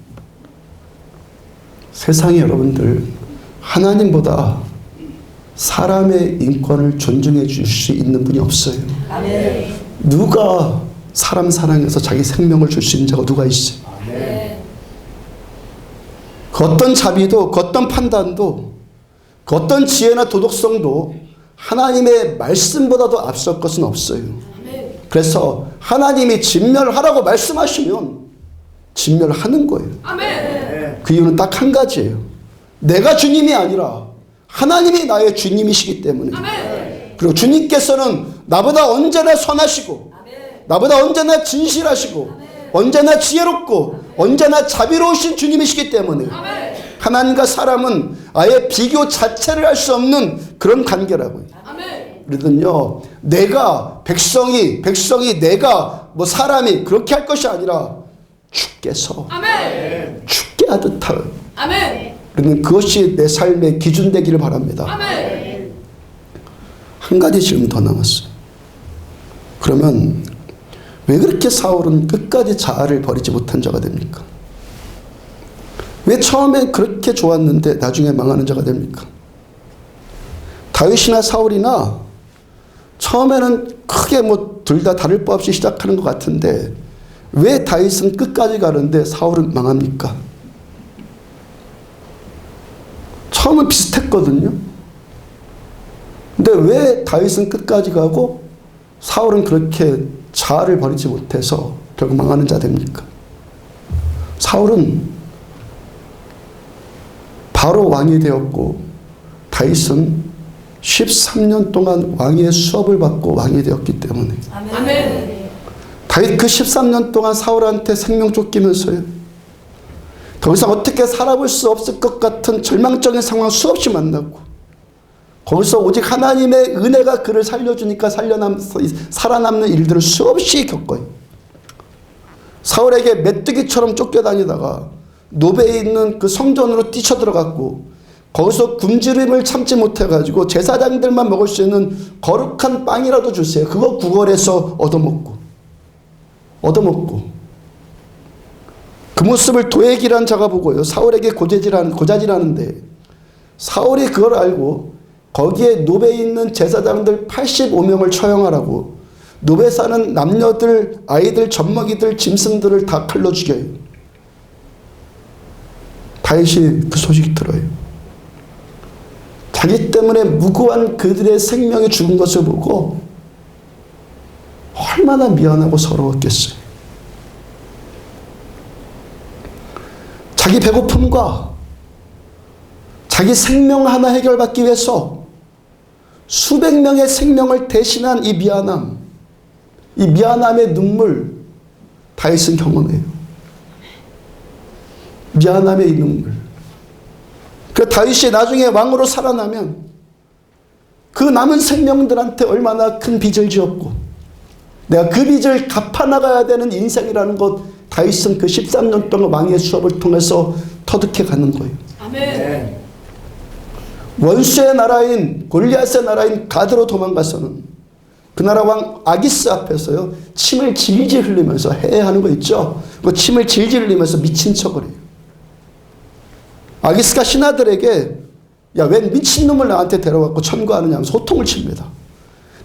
S1: 세상에 여러분들 하나님보다 사람의 인권을 존중해 줄 수 있는 분이 없어요.
S2: 아멘.
S1: 누가 사람 사랑해서 자기 생명을 줄 수 있는 자가 누가 있어요?
S2: 아멘.
S1: 그 어떤 자비도, 그 어떤 판단도, 그 어떤 지혜나 도덕성도 하나님의 말씀보다도 앞설 것은 없어요.
S2: 아멘.
S1: 그래서 하나님이 진멸하라고 말씀하시면 진멸하는 거예요.
S2: 아멘.
S1: 그 이유는 딱 한 가지예요. 내가 주님이 아니라 하나님이 나의 주님이시기 때문에.
S2: 아멘.
S1: 그리고 주님께서는 나보다 언제나 선하시고 나보다 언제나 진실하시고 언제나 지혜롭고 언제나 자비로우신 주님이시기 때문에
S2: 아멘.
S1: 하나님과 사람은 아예 비교 자체를 할 수 없는 그런 관계라고요.
S2: 아멘.
S1: 그러더니요, 내가 백성이 내가 뭐 사람이 그렇게 할 것이 아니라 주께서
S2: 아멘.
S1: 죽게 하듯 할.
S2: 아멘.
S1: 그러면 그것이 내 삶의 기준 되기를 바랍니다.
S2: 아멘.
S1: 한 가지 질문 더 남았어요. 그러면 왜 그렇게 사울은 끝까지 자아를 버리지 못한 자가 됩니까? 왜 처음에 그렇게 좋았는데 나중에 망하는 자가 됩니까? 다윗이나 사울이나 처음에는 크게 뭐 둘 다 다를 바 없이 시작하는 것 같은데 왜 다윗은 끝까지 가는데 사울은 망합니까? 처음은 비슷했거든요. 근데 왜 다윗은 끝까지 가고 사울은 그렇게 자아를 버리지 못해서 결국 망하는 자 됩니까? 사울은 바로 왕이 되었고 다윗은 13년 동안 왕의 수업을 받고 왕이 되었기 때문에.
S2: 아멘.
S1: 다윗 그 13년 동안 사울한테 생명 쫓기면서요, 더 이상 어떻게 살아볼 수 없을 것 같은 절망적인 상황 수없이 만나고 거기서 오직 하나님의 은혜가 그를 살려주니까 살아남는 일들을 수없이 겪어요. 사울에게 메뚜기처럼 쫓겨다니다가 노베에 있는 그 성전으로 뛰쳐들어갔고 거기서 굶주림을 참지 못해가지고 제사장들만 먹을 수 있는 거룩한 빵이라도 주세요. 그거 구걸해서 얻어먹고 그 모습을 도액이라는 자가 보고요, 사울에게 고자질하는데 사울이 그걸 알고 거기에 노베에 있는 제사장들 85명을 처형하라고 노베 사는 남녀들, 아이들, 젖먹이들, 짐승들을 다 칼로 죽여요. 다윗이 그 소식 들어요. 자기 때문에 무고한 그들의 생명이 죽은 것을 보고 얼마나 미안하고 서러웠겠어요. 자기 배고픔과 자기 생명 하나 해결받기 위해서 수백 명의 생명을 대신한 이 미안함, 이 미안함의 눈물, 다윗은 경험해요. 미안함의 이 눈물. 그 다윗이 나중에 왕으로 살아나면 그 남은 생명들한테 얼마나 큰 빚을 지었고 내가 그 빚을 갚아나가야 되는 인생이라는 것, 다윗은 그 13년 동안 왕의 수업을 통해서 터득해 가는 거예요.
S2: 아멘.
S1: 원수의 나라인 골리앗의 나라인 가드로 도망가서는 그 나라 왕 아기스 앞에서요, 침을 질질 흘리면서 해하는 거 있죠. 그 침을 질질 흘리면서 미친 척을 해요. 아기스가 신하들에게 야, 웬 미친놈을 나한테 데려왔고 천거하느냐 하면서 호통을 칩니다.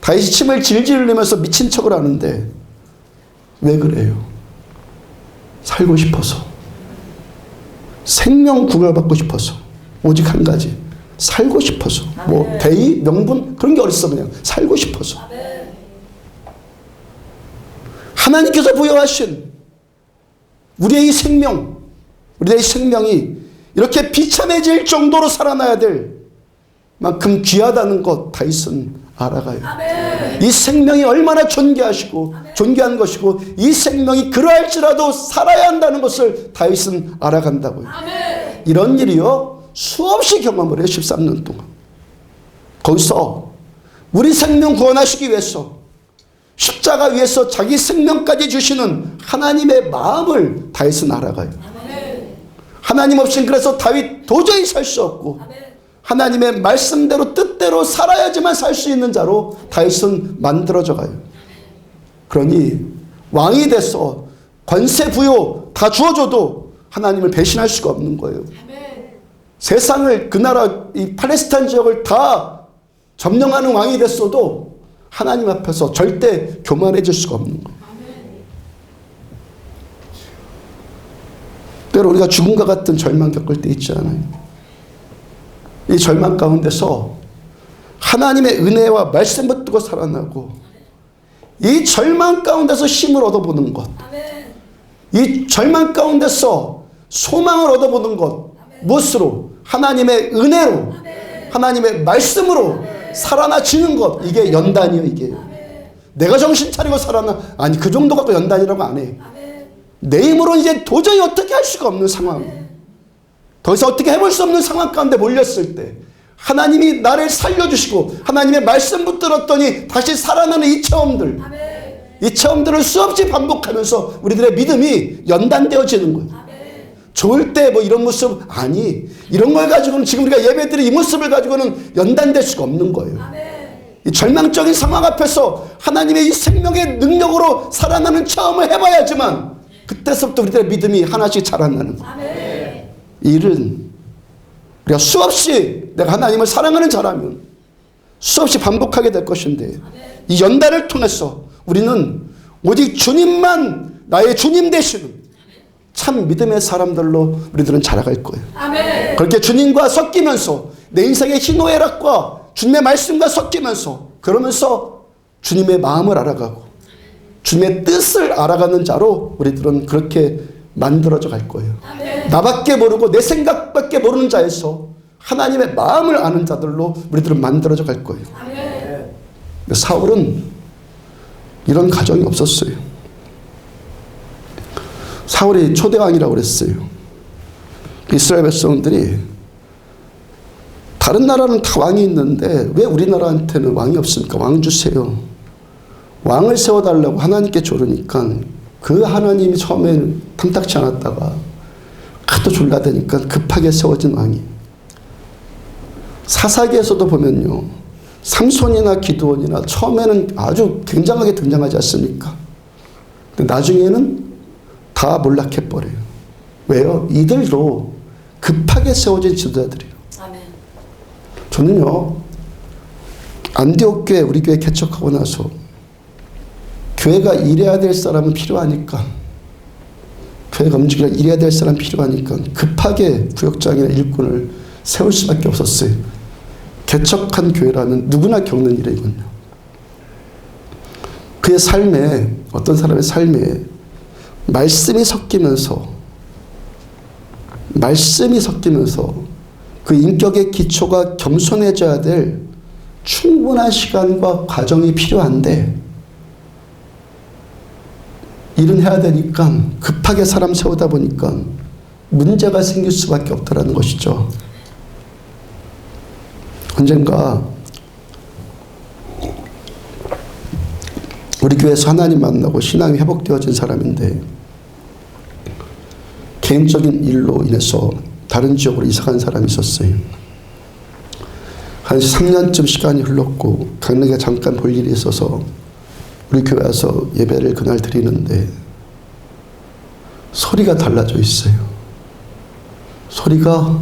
S1: 다윗이 침을 질질 흘리면서 미친 척을 하는데 왜 그래요? 살고 싶어서, 생명 구별받고 싶어서, 오직 한 가지, 살고 싶어서. 뭐 대의, 명분 그런 게 어딨어. 그냥 살고 싶어서. 하나님께서 부여하신 우리의 이 생명, 우리의 생명이 이렇게 비참해질 정도로 살아나야 될 만큼 귀하다는 것 다윗은 알아가요.
S2: 아멘.
S1: 이 생명이 얼마나 존귀한 것이고 이 생명이 그러할지라도 살아야 한다는 것을 다윗은 알아간다고요.
S2: 아멘.
S1: 이런 일이요, 수없이 경험을 해요. 13년 동안. 거기서 우리 생명 구원하시기 위해서 십자가 위에서 자기 생명까지 주시는 하나님의 마음을 다윗은 알아가요. 하나님 없인 그래서 다윗 도저히 살 수 없고 하나님의 말씀대로 뜻대로 살아야지만 살 수 있는 자로 다윗은 만들어져 가요. 그러니 왕이 돼서 권세 부요 다 주어줘도 하나님을 배신할 수가 없는 거예요. 세상을, 그 나라 이 팔레스타인 지역을 다 점령하는 왕이 됐어도 하나님 앞에서 절대 교만해질 수가 없는 거예요. 때로 우리가 죽음과 같은 절망 겪을 때 있지 않아요? 이 절망 가운데서 하나님의 은혜와 말씀 붙들고 살아나고 이 절망 가운데서 힘을 얻어보는 것, 이 절망 가운데서 소망을 얻어보는 것. 무엇으로? 하나님의 은혜로, 하나님의 말씀으로 살아나지는 것. 이게 연단이에요. 이게 내가 정신 차리고 살아나, 아니 그 정도 갖고 연단이라고 안 해. 내 힘으로 이제 도저히 어떻게 할 수가 없는 상황, 더 이상 어떻게 해볼 수 없는 상황 가운데 몰렸을 때 하나님이 나를 살려주시고 하나님의 말씀 붙들었더니 다시 살아나는 이 체험들, 이 체험들을 수없이 반복하면서 우리들의 믿음이 연단되어지는 거예요. 좋을 때 뭐 이런 모습, 아니 이런 걸 가지고는 지금 우리가 예배드린 이 모습을 가지고는 연단될 수가 없는 거예요. 이 절망적인 상황 앞에서 하나님의 이 생명의 능력으로 살아나는 체험을 해봐야지만 그때서부터 우리들의 믿음이 하나씩 자라나는 거예요. 이 일은 우리가 수없이 내가 하나님을 사랑하는 자라면 수없이 반복하게 될 것인데, 이 연단을 통해서 우리는 오직 주님만 나의 주님 되시는 참 믿음의 사람들로 우리들은 자라갈 거예요. 그렇게 주님과 섞이면서 내 인생의 희노애락과 주님의 말씀과 섞이면서, 그러면서 주님의 마음을 알아가고 주님의 뜻을 알아가는 자로 우리들은 그렇게 만들어져 갈 거예요. 나밖에 모르고 내 생각밖에 모르는 자에서 하나님의 마음을 아는 자들로 우리들은 만들어져 갈 거예요. 사울은 이런 가정이 없었어요. 사울이 초대왕이라고 그랬어요. 이스라엘 백성들이 다른 나라는 다 왕이 있는데 왜 우리나라한테는 왕이 없습니까? 왕 주세요. 왕을 세워달라고 하나님께 조르니까 그 하나님이 처음에는 탐탁치 않았다가 하도 졸라대니까 급하게 세워진 왕이. 사사기에서도 보면요, 삼손이나 기드온이나 처음에는 아주 굉장하게 등장하지 않습니까? 근데 나중에는 다 몰락해버려요. 왜요? 이들도 급하게 세워진 지도자들이에요. 저는요, 안디옥 교회, 우리 교회 개척하고 나서 교회가 이래야 될 사람은 필요하니까, 교회가 움직이려 이래야 될 사람 필요하니까 급하게 구역장이나 일꾼을 세울 수밖에 없었어요. 개척한 교회라면 누구나 겪는 일이거든요. 그의 삶에, 어떤 사람의 삶에 말씀이 섞이면서 그 인격의 기초가 겸손해져야 될 충분한 시간과 과정이 필요한데, 일은 해야 되니까 급하게 사람 세우다 보니까 문제가 생길 수밖에 없다라는 것이죠. 언젠가 우리 교회에서 하나님 만나고 신앙이 회복되어진 사람인데 개인적인 일로 인해서 다른 지역으로 이사간 사람이 있었어요. 한 3년쯤 시간이 흘렀고 강릉에 잠깐 볼 일이 있어서 우리 교회 와서 예배를 그날 드리는데 소리가 달라져 있어요. 소리가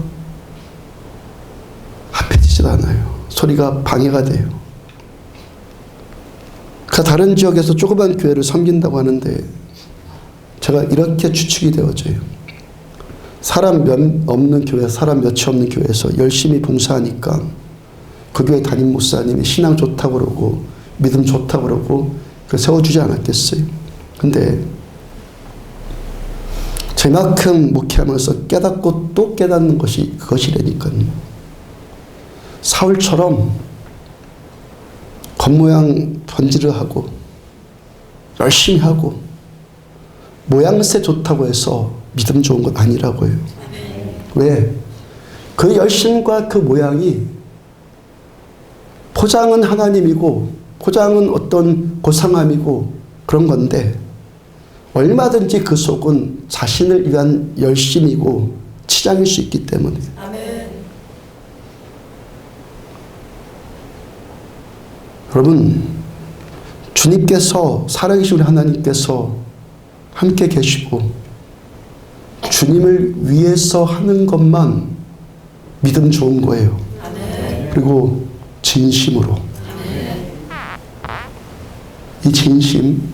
S1: 합해지지도 않아요. 소리가 방해가 돼요. 그 다른 지역에서 조그만 교회를 섬긴다고 하는데 제가 이렇게 추측이 되어져요. 사람 몇 없는 교회, 사람 몇이 없는 교회에서 열심히 봉사하니까 그 교회 담임 목사님이 신앙 좋다고 그러고 믿음 좋다고 그러고 세워주지 않았겠어요. 근데 저만큼 목회하면서 깨닫고 또 깨닫는 것이 그것이라니까요. 사울처럼 겉모양 번지르 하고 열심히 하고 모양새 좋다고 해서 믿음 좋은 건 아니라고요. 왜? 그 열심과 그 모양이 포장은 하나님이고 포장은 어떤 고상함이고 그런 건데 얼마든지 그 속은 자신을 위한 열심이고 치장일 수 있기 때문에. 여러분, 주님께서, 살아계신 우리 하나님께서 함께 계시고 주님을 위해서 하는 것만 믿음 좋은 거예요. 그리고 진심으로. 이 진심,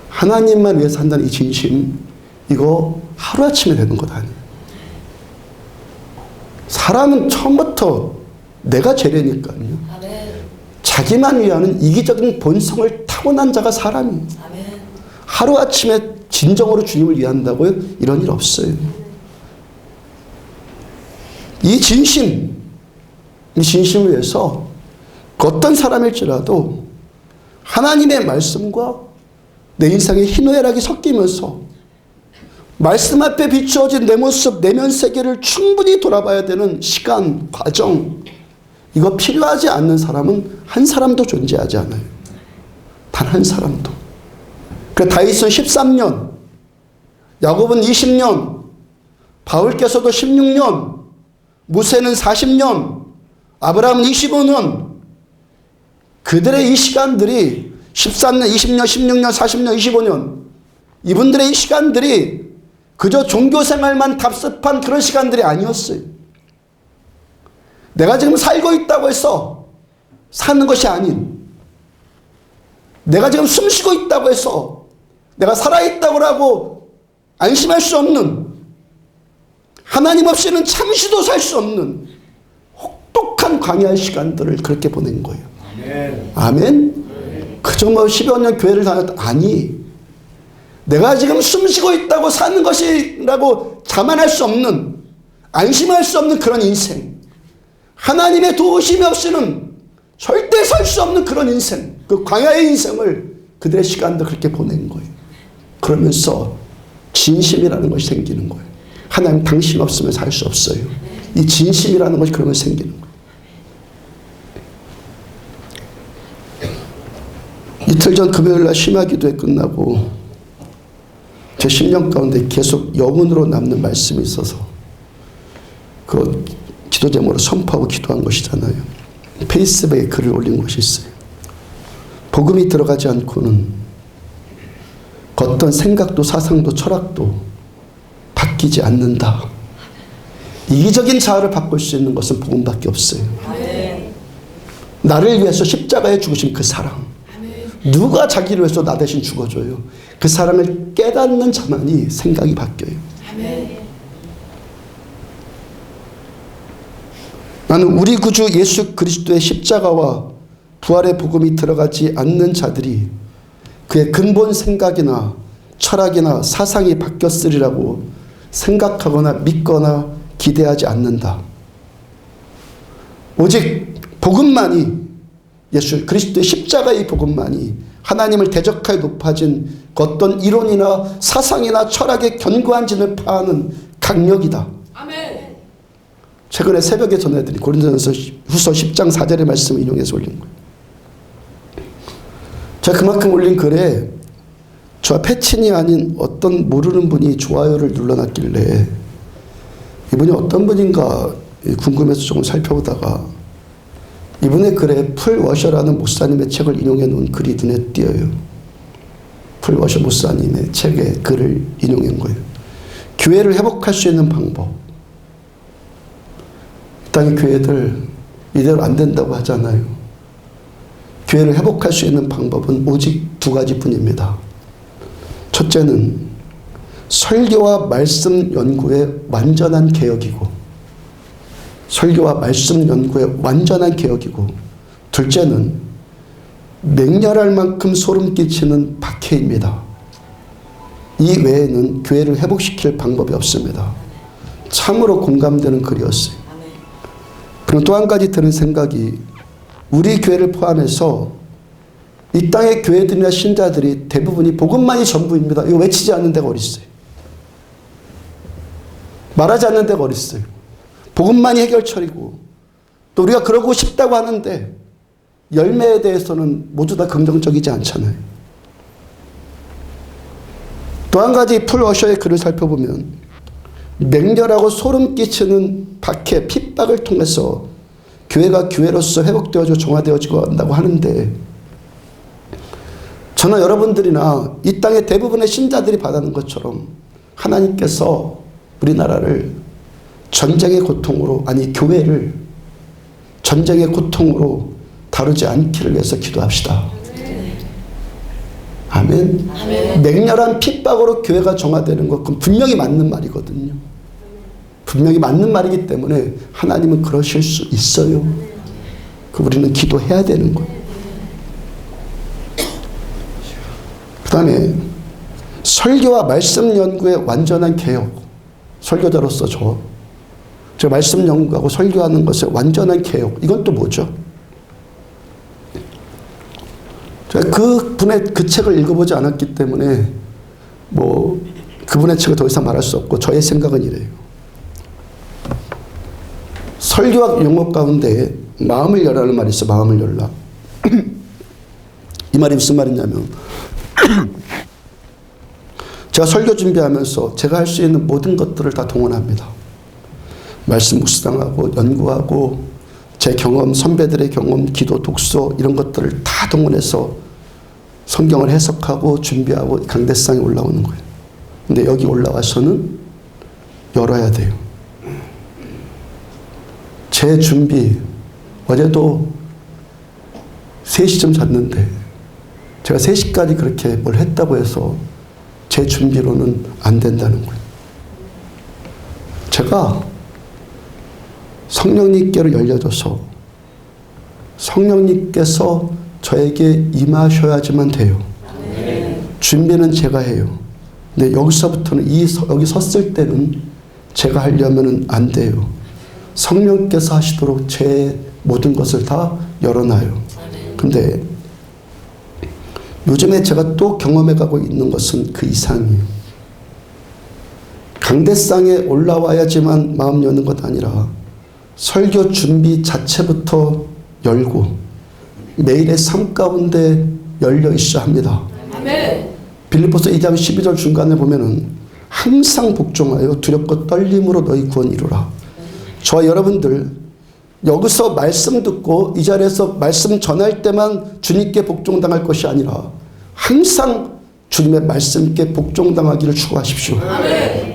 S1: 하나님만 위해서 한다는 이 진심, 이거 하루아침에 되는 것 아니에요. 사람은 처음부터 내가 죄래니까요. 자기만 위하는 이기적인 본성을 타고난 자가 사람이에요. 하루아침에 진정으로 주님을 위한다고요? 이런 일 없어요. 이 진심을 위해서 어떤 사람일지라도 하나님의 말씀과 내 인생의 희노애락이 섞이면서 말씀 앞에 비추어진 내 모습, 내면 세계를 충분히 돌아봐야 되는 시간, 과정, 이거 필요하지 않는 사람은 한 사람도 존재하지 않아요. 단 한 사람도. 그 다윗은 13년, 야곱은 20년, 바울께서도 16년, 모세는 40년, 아브라함은 25년. 그들의 이 시간들이 13년, 20년, 16년, 40년, 25년, 이분들의 이 시간들이 그저 종교생활만 답습한 그런 시간들이 아니었어요. 내가 지금 살고 있다고 해서 사는 것이 아닌, 내가 지금 숨쉬고 있다고 해서 내가 살아있다고 하고 안심할 수 없는, 하나님 없이는 잠시도 살 수 없는 혹독한 광야의 시간들을 그렇게 보낸 거예요. 아멘. 아멘? 그저 뭐 10여 년 교회를 다녔다. 아니, 내가 지금 숨쉬고 있다고 사는 것이라고 자만할 수 없는, 안심할 수 없는 그런 인생, 하나님의 도우심이 없이는 절대 살 수 없는 그런 인생, 그 광야의 인생을 그들의 시간도 그렇게 보낸 거예요. 그러면서 진심이라는 것이 생기는 거예요. 하나님 당신 없으면 살 수 없어요. 이 진심이라는 것이 그러면 생기는 거예요. 이틀 전 금요일날 심야기도회 끝나고 제 심령 가운데 계속 영혼으로 남는 말씀이 있어서 그 기도 제목으로 선포하고 기도한 것이잖아요. 페이스북에 글을 올린 것이 있어요. 복음이 들어가지 않고는 어떤 생각도 사상도 철학도 바뀌지 않는다. 이기적인 자아를 바꿀 수 있는 것은 복음밖에 없어요. 나를 위해서 십자가에 죽으신 그 사랑, 누가 자기를 위해서 나 대신 죽어줘요? 그 사랑을 깨닫는 자만이 생각이 바뀌어요. 나는 우리 구주 예수 그리스도의 십자가와 부활의 복음이 들어가지 않는 자들이 그의 근본 생각이나 철학이나 사상이 바뀌었으리라고 생각하거나 믿거나 기대하지 않는다. 오직 복음만이, 예수 그리스도의 십자가의 복음만이 하나님을 대적하여 높아진 어떤 이론이나 사상이나 철학의 견고한 진을 파하는 강력이다.
S2: 아멘.
S1: 최근에 새벽에 전해드린 고린도전서 후서 10장 4절의 말씀을 인용해서 올린 거예요. 제가 그만큼 올린 글에 저와 패친이 아닌 어떤 모르는 분이 좋아요를 눌러놨길래 이분이 어떤 분인가 궁금해서 조금 살펴보다가 이분의 글에 풀 워셔라는 목사님의 책을 인용해 놓은 글이 눈에 띄어요. 풀 워셔 목사님의 책에 글을 인용한 거예요. 교회를 회복할 수 있는 방법. 이 땅의 교회들 이대로 안 된다고 하잖아요. 교회를 회복할 수 있는 방법은 오직 두 가지뿐입니다. 첫째는 설교와 말씀 연구의 완전한 개혁이고, 설교와 말씀 연구의 완전한 개혁이고, 둘째는 맹렬할 만큼 소름 끼치는 박해입니다. 이 외에는 교회를 회복시킬 방법이 없습니다. 참으로 공감되는 글이었어요. 그리고 또 한 가지 드는 생각이, 우리 교회를 포함해서 이 땅의 교회들이나 신자들이 대부분이 복음만이 전부입니다. 이거 외치지 않는 데가 어딨어요. 말하지 않는 데가 어딨어요. 복음만이 해결처리고, 또 우리가 그러고 싶다고 하는데 열매에 대해서는 모두 다 긍정적이지 않잖아요. 또 한 가지 풀 워셔의 글을 살펴보면 맹렬하고 소름 끼치는 박해, 핍박을 통해서 교회가 교회로서 회복되어지고 정화되어지고 한다고 하는데, 저는 여러분들이나 이 땅의 대부분의 신자들이 받아는 것처럼 하나님께서 우리나라를 전쟁의 고통으로, 아니 교회를 전쟁의 고통으로 다루지 않기를 위해서 기도합시다. 아멘. 아멘. 맹렬한 핍박으로 교회가 정화되는 것, 그건 분명히 맞는 말이거든요. 분명히 맞는 말이기 때문에 하나님은 그러실 수 있어요. 우리는 기도해야 되는 거예요. 그 다음에 설교와 말씀 연구의 완전한 개혁. 설교자로서 저 말씀 연구하고 설교하는 것의 완전한 개혁. 이건 또 뭐죠? 제가 그분의 그 책을 읽어보지 않았기 때문에 뭐 그분의 책을 더 이상 말할 수 없고 저의 생각은 이래요. 설교학 용어 가운데 마음을 열라는 말이 있어. 마음을 열라. 이 말이 무슨 말이냐면 제가 설교 준비하면서 제가 할 수 있는 모든 것들을 다 동원합니다. 말씀 묵상하고 연구하고 제 경험, 선배들의 경험, 기도, 독서 이런 것들을 다 동원해서 성경을 해석하고 준비하고 강대상에 올라오는 거예요. 근데 여기 올라와서는 열어야 돼요. 제 준비, 어제도 3시쯤 잤는데 제가 3시까지 그렇게 뭘 했다고 해서 제 준비로는 안 된다는 거예요. 제가 성령님께로 열려져서 성령님께서 저에게 임하셔야지만 돼요. 준비는 제가 해요. 근데 여기서부터는 여기 섰을 때는 제가 하려면 안 돼요. 성령께서 하시도록 제 모든 것을 다 열어놔요. 근데 요즘에 제가 또 경험해가고 있는 것은 그 이상이에요. 강대상에 올라와야지만 마음 여는 것 아니라 설교 준비 자체부터 열고 매일의 삶 가운데 열려 있어야 합니다. 빌립보서 2장 12절 중간에 보면은 항상 복종하여 두렵고 떨림으로 너희 구원 이루라. 저와 여러분들 여기서 말씀 듣고 이 자리에서 말씀 전할 때만 주님께 복종당할 것이 아니라 항상 주님의 말씀께 복종당하기를 추구하십시오.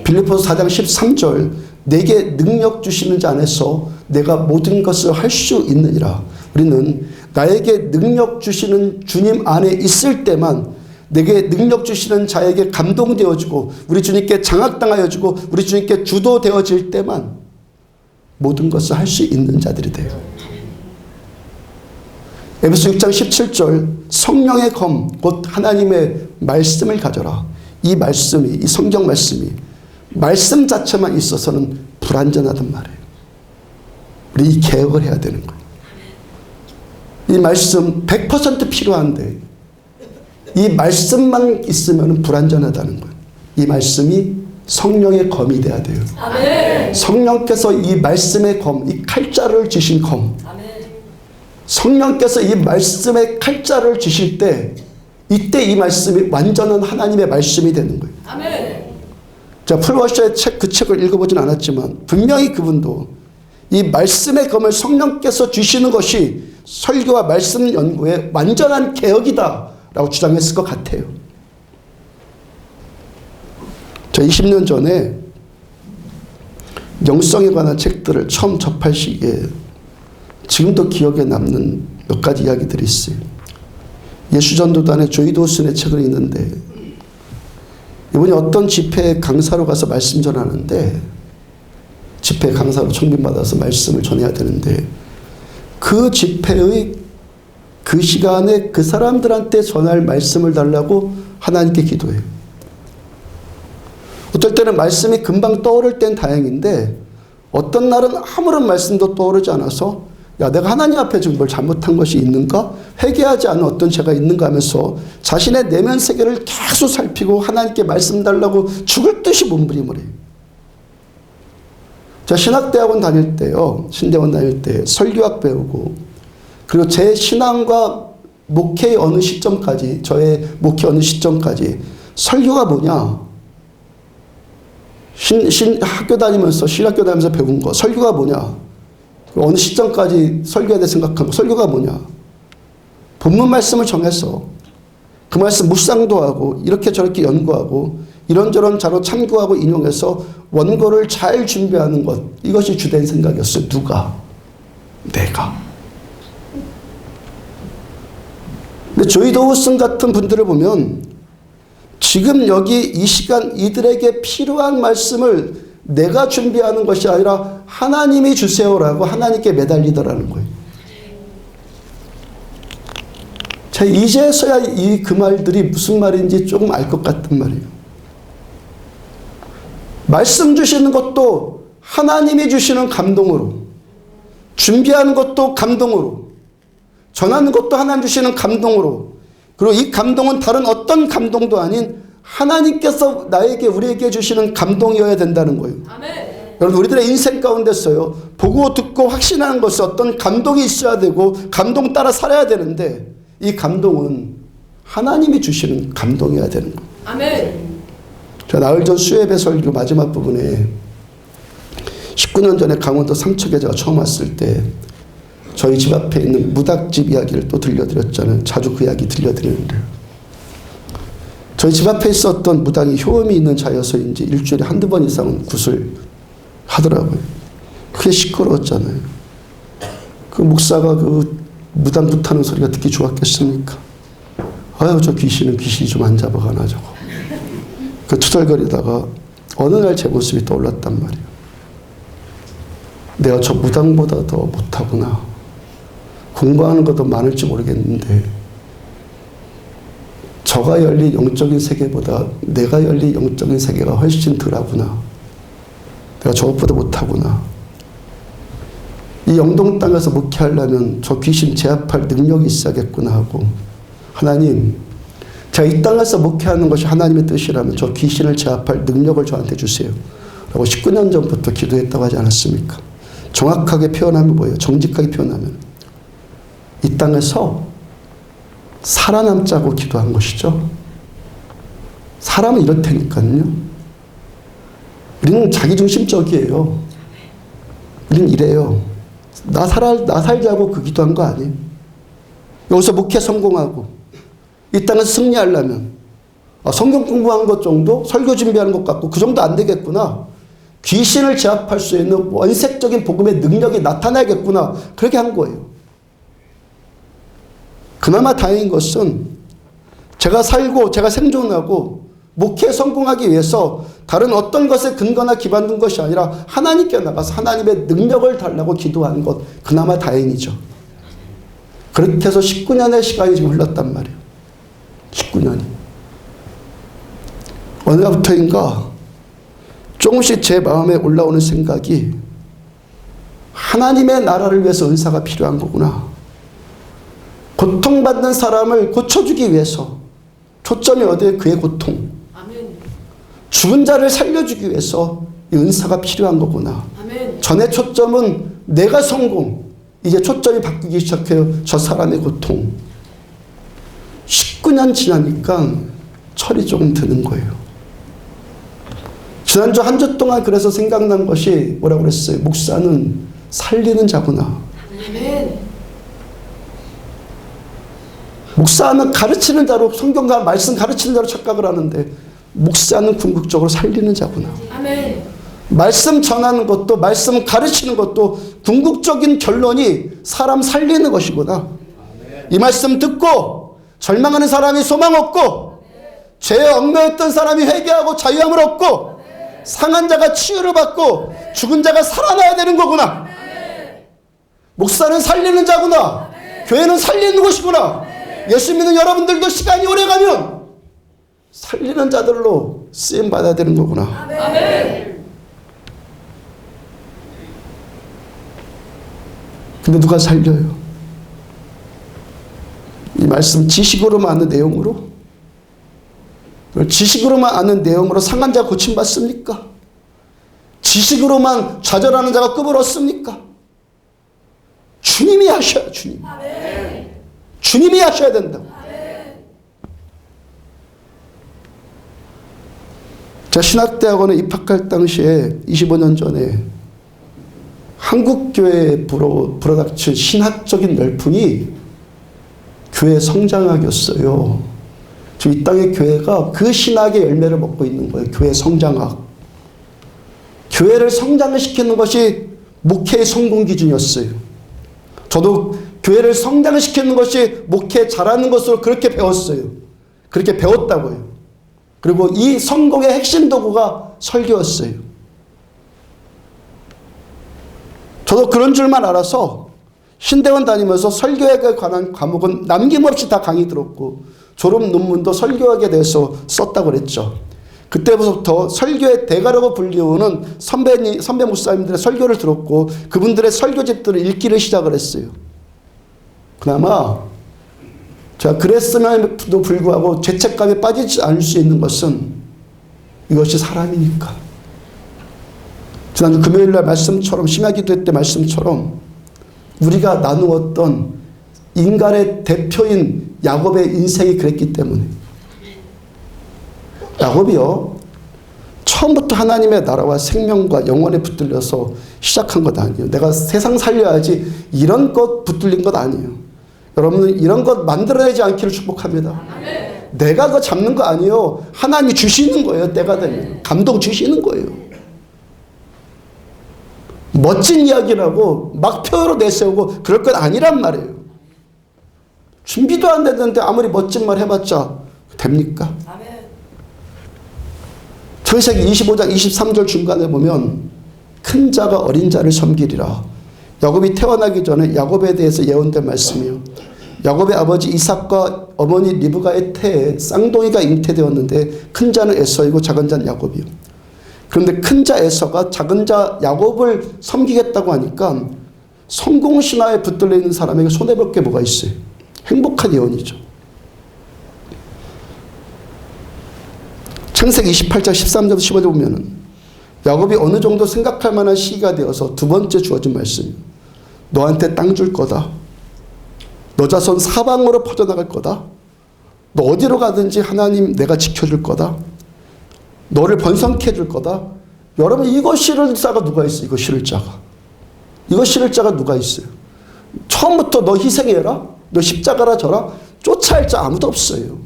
S1: 빌립보서 4장 13절 내게 능력 주시는 자 안에서 내가 모든 것을 할 수 있느니라. 우리는 나에게 능력 주시는 주님 안에 있을 때만 내게 능력 주시는 자에게 감동되어지고 우리 주님께 장악당하여지고 우리 주님께 주도되어질 때만 모든 것을 할 수 있는 자들이 돼요. 에베소 6장 17절 성령의 검 곧 하나님의 말씀을 가져라. 이 말씀이 이 성경 말씀이 말씀 자체만 있어서는 불완전하단 말이에요. 우리 이 개혁을 해야 되는 거예요. 이 말씀 100% 필요한데 이 말씀만 있으면 불완전하다는 거예요. 이 말씀이 성령의 검이 돼야 돼요.
S2: 아멘.
S1: 성령께서 이 말씀의 검, 이 칼자를 쥐신 검.
S2: 아멘.
S1: 성령께서 이 말씀의 칼자를 쥐실 때 이때 이 말씀이 완전한 하나님의 말씀이 되는 거예요.
S2: 아멘.
S1: 자, 풀워셔의 그 책을 읽어보진 않았지만 분명히 그분도 이 말씀의 검을 성령께서 주시는 것이 설교와 말씀 연구의 완전한 개혁이다라고 주장했을 것 같아요. 저 20년 전에 영성에 관한 책들을 처음 접할 시기에 지금도 기억에 남는 몇 가지 이야기들이 있어요. 예수전도단의 조이 도슨의 책을 읽는데 이분이 어떤 집회 강사로 가서 말씀 전하는데 집회 강사로 청빙받아서 말씀을 전해야 되는데 그 집회의 그 시간에 그 사람들한테 전할 말씀을 달라고 하나님께 기도해요. 어떨 때는 말씀이 금방 떠오를 땐 다행인데 어떤 날은 아무런 말씀도 떠오르지 않아서 야, 내가 하나님 앞에 지금 뭘 잘못한 것이 있는가? 회개하지 않은 어떤 죄가 있는가 하면서 자신의 내면 세계를 계속 살피고 하나님께 말씀 달라고 죽을 듯이 몸부림을 해요. 제가 신학대학원 다닐 때요. 신대원 다닐 때 설교학 배우고 그리고 제 신앙과 목회의 어느 시점까지 저의 목회 어느 시점까지 설교가 뭐냐? 학교 다니면서 신학교 다니면서 배운 거 설교가 뭐냐? 어느 시점까지 설교해야 돼 생각하고 설교가 뭐냐? 본문 말씀을 정해서 그 말씀 묵상도 하고 이렇게 저렇게 연구하고 이런저런 자료 참고하고 인용해서 원고를 잘 준비하는 것 이것이 주된 생각이었어요. 누가? 내가. 근데 조이 도우슨 같은 분들을 보면 지금 여기 이 시간 이들에게 필요한 말씀을 내가 준비하는 것이 아니라 하나님이 주세요라고 하나님께 매달리더라는 거예요. 자, 이제서야 그 말들이 무슨 말인지 조금 알 것 같은 말이에요. 말씀 주시는 것도 하나님이 주시는 감동으로, 준비하는 것도 감동으로, 전하는 것도 하나님 주시는 감동으로, 그리고 이 감동은 다른 어떤 감동도 아닌 하나님께서 나에게, 우리에게 주시는 감동이어야 된다는 거예요.
S2: 아멘.
S1: 여러분, 우리들의 인생 가운데서요, 보고 듣고 확신하는 것은 어떤 감동이 있어야 되고 감동 따라 살아야 되는데, 이 감동은 하나님이 주시는 감동이어야 되는 거예요.
S2: 아멘.
S1: 제가 나흘 전 수요예배 설교 마지막 부분에 19년 전에 강원도 삼척에 제가 처음 왔을 때 저희 집 앞에 있는 무닥집 이야기를 또 들려드렸잖아요. 자주 그 이야기 들려드리는데, 저희 집 앞에 있었던 무당이 효험이 있는 자여서인지 일주일에 한두 번 이상은 굿을 하더라고요. 그게 시끄러웠잖아요. 그 목사가 그 무당 굿하는 소리가 듣기 좋았겠습니까? 아유, 저 귀신은 귀신이 좀 안 잡아가나 저거. 그 투덜거리다가 어느 날 제 모습이 떠올랐단 말이에요. 내가 저 무당보다 더 못하구나. 공부하는 것도 많을지 모르겠는데 저가 열린 영적인 세계보다 내가 열린 영적인 세계가 훨씬 덜하구나. 내가 저것보다 못하구나. 이 영동 땅에서 목회하려면 저 귀신 제압할 능력이 있어야겠구나 하고, 하나님, 제가 이 땅에서 목회하는 것이 하나님의 뜻이라면 저 귀신을 제압할 능력을 저한테 주세요 라고 19년 전부터 기도했다고 하지 않았습니까? 정확하게 표현하면 뭐예요? 정직하게 표현하면 이 땅에서 살아남자고 기도한 것이죠. 사람은 이렇다니까요. 우리는 자기중심적이에요. 우리는 이래요. 나 살자고 그 기도한 거 아니에요. 여기서 목회 성공하고 이 땅에서 승리하려면 성경 공부한 것 정도, 설교 준비하는 것 같고 그 정도 안 되겠구나. 귀신을 제압할 수 있는 원색적인 복음의 능력이 나타나야겠구나. 그렇게 한 거예요. 그나마 다행인 것은 제가 살고 제가 생존하고 목회에 성공하기 위해서 다른 어떤 것에 근거나 기반 둔 것이 아니라 하나님께 나가서 하나님의 능력을 달라고 기도하는 것, 그나마 다행이죠. 그렇게 해서 19년의 시간이 지금 흘렀단 말이에요. 19년이. 어느 날부터인가 조금씩 제 마음에 올라오는 생각이, 하나님의 나라를 위해서 은사가 필요한 거구나. 고통받는 사람을 고쳐주기 위해서 초점이 어디에? 그의 고통.
S2: 아멘.
S1: 죽은 자를 살려주기 위해서 이 은사가 필요한 거구나.
S2: 아멘.
S1: 전에 초점은 내가 성공, 이제 초점이 바뀌기 시작해요. 저 사람의 고통. 19년 지나니까 철이 조금 드는 거예요. 지난주 한 주 동안 그래서 생각난 것이 뭐라고 그랬어요? 목사는 살리는 자구나.
S2: 아멘.
S1: 목사는 가르치는 자로, 성경과 말씀 가르치는 자로 착각을 하는데 목사는 궁극적으로 살리는 자구나.
S2: 아멘.
S1: 말씀 전하는 것도, 말씀 가르치는 것도 궁극적인 결론이 사람 살리는 것이구나. 이 말씀 듣고 절망하는 사람이 소망 얻고, 죄에 얽매였던 사람이 회개하고 자유함을 얻고, 상한 자가 치유를 받고 죽은 자가 살아나야 되는 거구나. 목사는 살리는 자구나. 교회는 살리는 곳이구나. 예수 믿는 여러분들도 시간이 오래가면 살리는 자들로 쓰임 받아야 되는 거구나. 근데 누가 살려요? 이 말씀 지식으로만 아는 내용으로? 지식으로만 아는 내용으로 상한 자가 고침받습니까? 지식으로만 좌절하는 자가 급을 얻습니까? 주님이 하셔야, 주님. 주님이 하셔야 된다고. 제가 신학대학원에 입학할 당시에 25년 전에 한국교회에 불어닥친 신학적인 열풍이 교회 성장학이었어요. 지금 이 땅의 교회가 그 신학의 열매를 먹고 있는 거예요. 교회 성장학. 교회를 성장을 시키는 것이 목회의 성공 기준이었어요. 저도 교회를 성장을 시키는 것이 목회 잘하는 것으로 그렇게 배웠어요. 그렇게 배웠다고요. 그리고 이 성공의 핵심 도구가 설교였어요. 저도 그런 줄만 알아서 신대원 다니면서 설교에 관한 과목은 남김없이 다 강의 들었고, 졸업 논문도 설교학에 대해서 썼다고 그랬죠. 그때부터 설교의 대가라고 불리우는 선배 목사님들의 설교를 들었고 그분들의 설교집들을 읽기를 시작을 했어요. 그나마 제가 그랬음에도 불구하고 죄책감에 빠지지 않을 수 있는 것은 이것이 사람이니까. 지난주 금요일날 말씀처럼 심야기도 때 말씀처럼 우리가 나누었던 인간의 대표인 야곱의 인생이 그랬기 때문에 야곱이요 처음부터 하나님의 나라와 생명과 영원에 붙들려서 시작한 것 아니에요. 내가 세상 살려야지 이런 것 붙들린 것 아니에요. 여러분은 이런 것 만들어내지 않기를 축복합니다. 내가 그거 잡는 거 아니에요. 하나님이 주시는 거예요. 때가 되면 감동 주시는 거예요. 멋진 이야기라고 막 표로 내세우고 그럴 건 아니란 말이에요. 준비도 안 됐는데 아무리 멋진 말 해봤자 됩니까? 창세기 25장 23절 중간에 보면 큰 자가 어린 자를 섬기리라. 야곱이 태어나기 전에 야곱에 대해서 예언된 말씀이요. 야곱의 아버지 이삭과 어머니 리브가의 태에 쌍둥이가 잉태되었는데 큰 자는 에서이고 작은 자는 야곱이요. 그런데 큰 자 에서가 작은 자 야곱을 섬기겠다고 하니까 성공신화에 붙들려 있는 사람에게 손해볼 게 뭐가 있어요? 행복한 예언이죠. 창세기 28장 13절 15절 보면은 야곱이 어느 정도 생각할 만한 시기가 되어서 두 번째 주어진 말씀이에요. 너한테 땅 줄 거다. 너 자손 사방으로 퍼져나갈 거다. 너 어디로 가든지 하나님 내가 지켜줄 거다. 너를 번성케 해줄 거다. 여러분 이거 실을 자가 누가 있어요? 이거 실을 자가. 이거 실을 자가 누가 있어요? 처음부터 너 희생해라. 너 십자가라 져라. 쫓아할 자 아무도 없어요.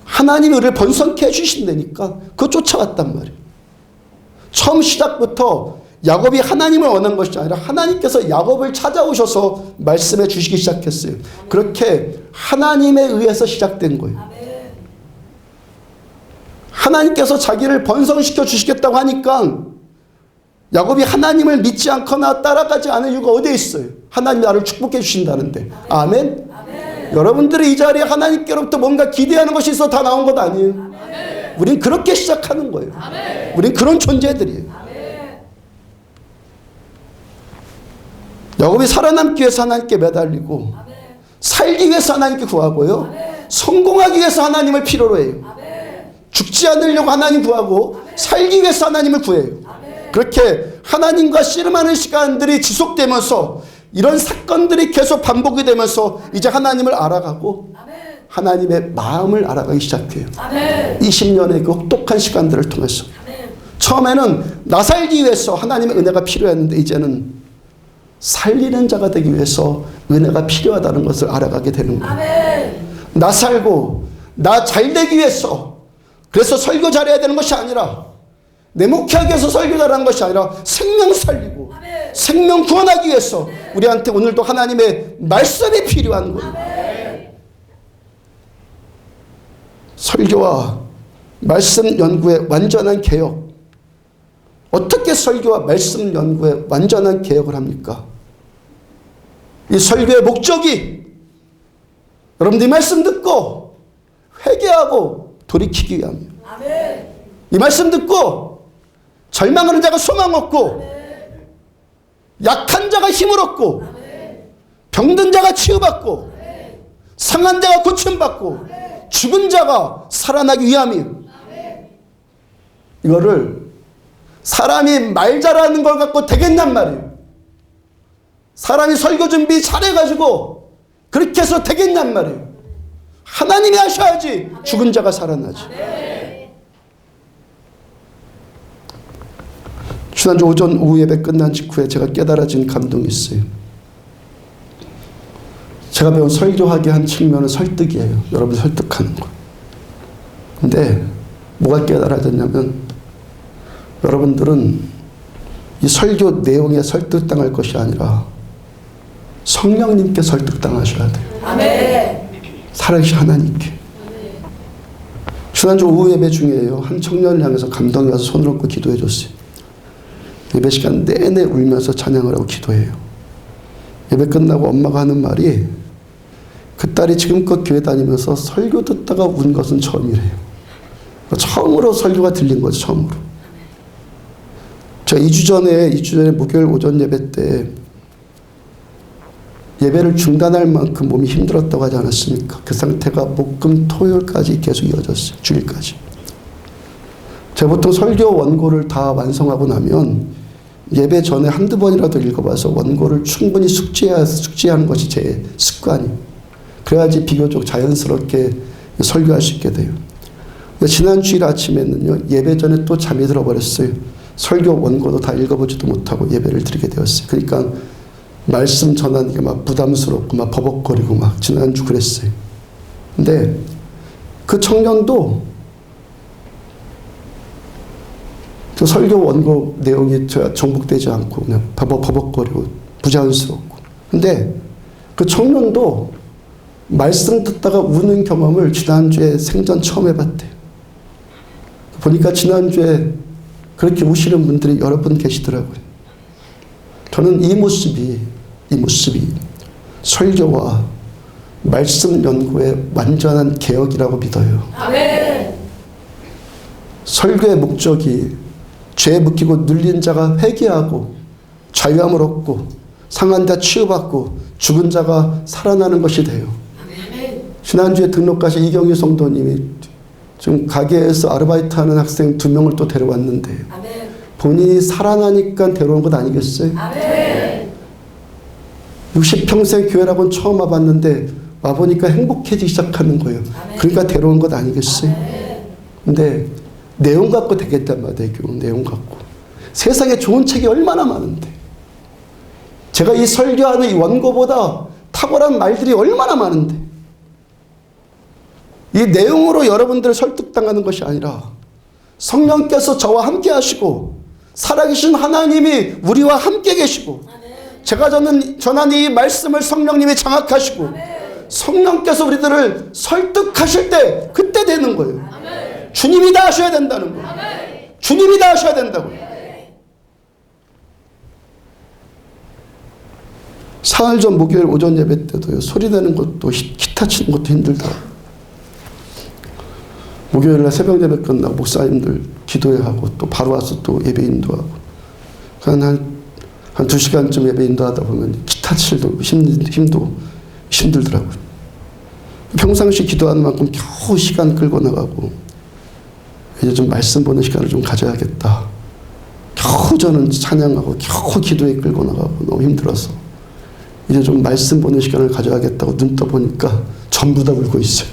S1: 하나님이 우리를 번성케 해주신다니까 그거 쫓아왔단 말이에요. 처음 시작부터 야곱이 하나님을 원한 것이 아니라 하나님께서 야곱을 찾아오셔서 말씀해 주시기 시작했어요. 그렇게 하나님에 의해서 시작된 거예요. 하나님께서 자기를 번성시켜 주시겠다고 하니까 야곱이 하나님을 믿지 않거나 따라가지 않을 이유가 어디에 있어요? 하나님이 나를 축복해 주신다는데. 아멘? 여러분들이 이 자리에 하나님께로부터 뭔가 기대하는 것이 있어 다 나온 것 아니에요. 우린 그렇게 시작하는 거예요. 우린 그런 존재들이에요. 야곱이 살아남기 위해서 하나님께 매달리고 살기 위해서 하나님께 구하고요. 성공하기 위해서 하나님을 필요로 해요. 죽지 않으려고 하나님 구하고 살기 위해서 하나님을 구해요. 그렇게 하나님과 씨름하는 시간들이 지속되면서 이런 사건들이 계속 반복이 되면서 이제 하나님을 알아가고 하나님의 마음을 알아가기 시작해요. 20년의 그 혹독한 시간들을 통해서 처음에는 나 살기 위해서 하나님의 은혜가 필요했는데 이제는 살리는 자가 되기 위해서 은혜가 필요하다는 것을 알아가게 되는 거예요. 나 살고 나 잘 되기 위해서 그래서 설교 잘해야 되는 것이 아니라 내 목회하기 위해서 설교 잘하는 것이 아니라 생명 살리고 생명 구원하기 위해서 우리한테 오늘도 하나님의 말씀이 필요한 거예요. 설교와 말씀 연구의 완전한 개혁. 어떻게 설교와 말씀 연구의 완전한 개혁을 합니까? 이 설교의 목적이 여러분들이 말씀 듣고 회개하고 돌이키기 위함이에요. 이 말씀 듣고 절망하는 자가 소망 얻고 약한 자가 힘을 얻고 병든 자가 치유받고 상한 자가 고침받고 죽은 자가 살아나기 위함이에요. 이거를 사람이 말 잘하는 걸 갖고 되겠냔 말이에요. 사람이 설교 준비 잘해가지고 그렇게 해서 되겠냔 말이에요. 하나님이 하셔야지 죽은 자가 살아나지. 지난주 오전 오후 예배 끝난 직후에 제가 깨달아진 감동이 있어요. 제가 배운 설교하기 한 측면은 설득이에요. 여러분 설득하는 거. 근데 뭐가 깨달아졌냐면 여러분들은 이 설교 내용에 설득당할 것이 아니라 성령님께 설득당하셔야 돼요. 아멘. 살아계신 하나님께. 지난주 오후 예배 중에요. 한 청년을 향해서 감동이 와서 손을 얹고 기도해 줬어요. 예배 시간 내내 울면서 찬양을 하고 기도해요. 예배 끝나고 엄마가 하는 말이 그 딸이 지금껏 교회 다니면서 설교 듣다가 운 것은 처음이래요. 처음으로 설교가 들린 거죠. 처음으로. 제가 2주 전에 목요일 오전 예배 때 예배를 중단할 만큼 몸이 힘들었다고 하지 않았습니까? 그 상태가 목금 토요일까지 계속 이어졌어요. 주일까지. 제가 보통 설교 원고를 다 완성하고 나면 예배 전에 한두 번이라도 읽어봐서 원고를 충분히 숙지하는 것이 제 습관이에요. 그래야지 비교적 자연스럽게 설교할 수 있게 돼요. 지난 주일 아침에는요, 예배 전에 또 잠이 들어버렸어요. 설교 원고도 다 읽어보지도 못하고 예배를 드리게 되었어요. 그러니까 말씀 전하기가 막 부담스럽고 막 버벅거리고 막 지난주 그랬어요. 근데 그 청년도 그 설교 원고 내용이 정복되지 않고 그냥 버벅거리고 부자연스럽고. 근데 그 청년도 말씀 듣다가 우는 경험을 지난주에 생전 처음 해봤대요. 보니까 지난주에 그렇게 우시는 분들이 여러 분 계시더라고요. 저는 이 모습이 설교와 말씀 연구의 완전한 개혁이라고 믿어요.
S2: 아멘.
S1: 설교의 목적이 죄 묶이고 눌린 자가 회개하고 자유함을 얻고 상한 자 치유받고 죽은 자가 살아나는 것이 돼요.
S2: 아멘.
S1: 지난주에 등록하신 이경유 성도님이 지금 가게에서 아르바이트하는 학생 2명을 또 데려왔는데
S2: 아멘.
S1: 본인이 살아나니까 데려온 것 아니겠어요?
S2: 아멘.
S1: 60평생 교회라고는 처음 와봤는데 와보니까 행복해지기 시작하는 거예요. 그러니까 데려온 것 아니겠어요? 근데 내용 갖고 되겠단 말이에요. 내용 갖고. 세상에 좋은 책이 얼마나 많은데 제가 이 설교하는 이 원고보다 탁월한 말들이 얼마나 많은데 이 내용으로 여러분들을 설득당하는 것이 아니라 성령께서 저와 함께 하시고 살아계신 하나님이 우리와 함께 계시고 제가 전한 이 말씀을 성령님이 장악하시고 성령께서 우리들을 설득하실 때 그때 되는 거예요. 주님이 다 하셔야 된다는 거예요. 주님이 다 하셔야 된다고요. 사흘 전 목요일 오전 예배 때도요. 소리 내는 것도 기타 치는 것도 힘들다. 목요일날 새벽 예배 끝나고 목사님들 기도회 하고 또 바로 와서 또 예배 인도하고 한 2시간쯤 예배 인도하다 보면 기타 칠도 힘도 힘들더라고요. 평상시 기도하는 만큼 겨우 시간 끌고 나가고 이제 좀 말씀 보는 시간을 좀 가져야겠다. 겨우 저는 찬양하고 겨우 기도에 끌고 나가고 너무 힘들어서 이제 좀 말씀 보는 시간을 가져야겠다고 눈 떠보니까 전부 다 울고 있어요.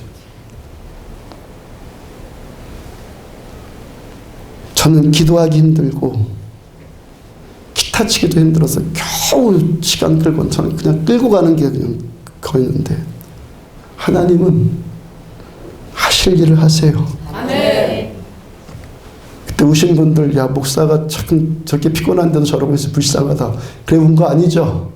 S1: 저는 기도하기 힘들고 기타 치기도 힘들어서 겨우 시간 끌고 저는 그냥 끌고 가는 게 그냥 거였는데 하나님은 하실 일을 하세요.
S2: 아멘.
S1: 그때 우신 분들 야 목사가 참 저렇게 피곤한데도 저러고 있어 불쌍하다 그래 운 거 아니죠?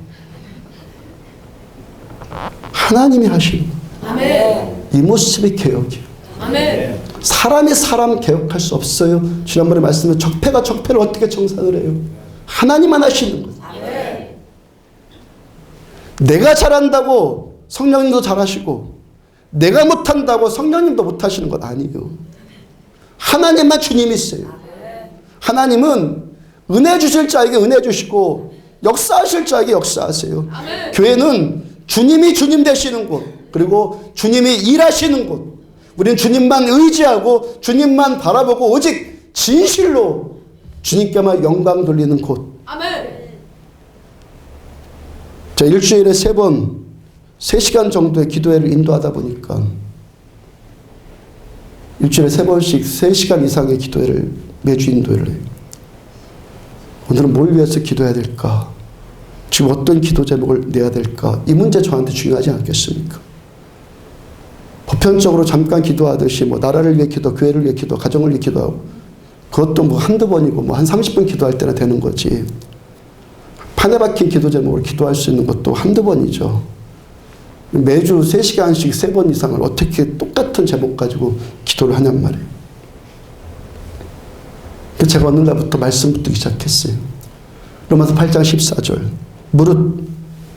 S1: 하나님이 하시는
S2: 아멘.
S1: 이 모습이 개혁이에요.
S2: 아멘.
S1: 사람이 사람 개혁할 수 없어요. 지난번에 말씀드린 적폐가 적폐를 어떻게 청산을 해요? 하나님만 하시는 거예요.
S2: 아멘.
S1: 내가 잘한다고 성령님도 잘하시고 내가 못한다고 성령님도 못하시는 것 아니에요. 하나님만 주님이 있어요. 하나님은 은혜 주실 자에게 은혜 주시고 역사하실 자에게 역사하세요.
S2: 아멘.
S1: 교회는 주님이 주님 되시는 곳 그리고 주님이 일하시는 곳 우리는 주님만 의지하고 주님만 바라보고 오직 진실로 주님께만 영광 돌리는 곳.
S2: 아멘.
S1: 자, 일주일에 3번 3시간 정도의 기도회를 인도하다 보니까 일주일에 3번씩 3시간 이상의 기도회를 매주 인도를 해요. 오늘은 뭘 위해서 기도해야 될까? 지금 어떤 기도 제목을 내야 될까? 이 문제 저한테 중요하지 않겠습니까? 보편적으로 잠깐 기도하듯이 뭐 나라를 위해 기도, 교회를 위해 기도, 가정을 위해 기도하고 그것도 뭐 한두 번이고 뭐 한 30분 기도할 때나 되는 거지. 판에 박힌 기도 제목을 기도할 수 있는 것도 한두 번이죠. 매주 3시간씩 3번 이상을 어떻게 똑같은 제목 가지고 기도를 하냔 말이에요. 그래서 제가 어느 날부터 말씀 붙기 시작했어요. 로마서 8장 14절 무릇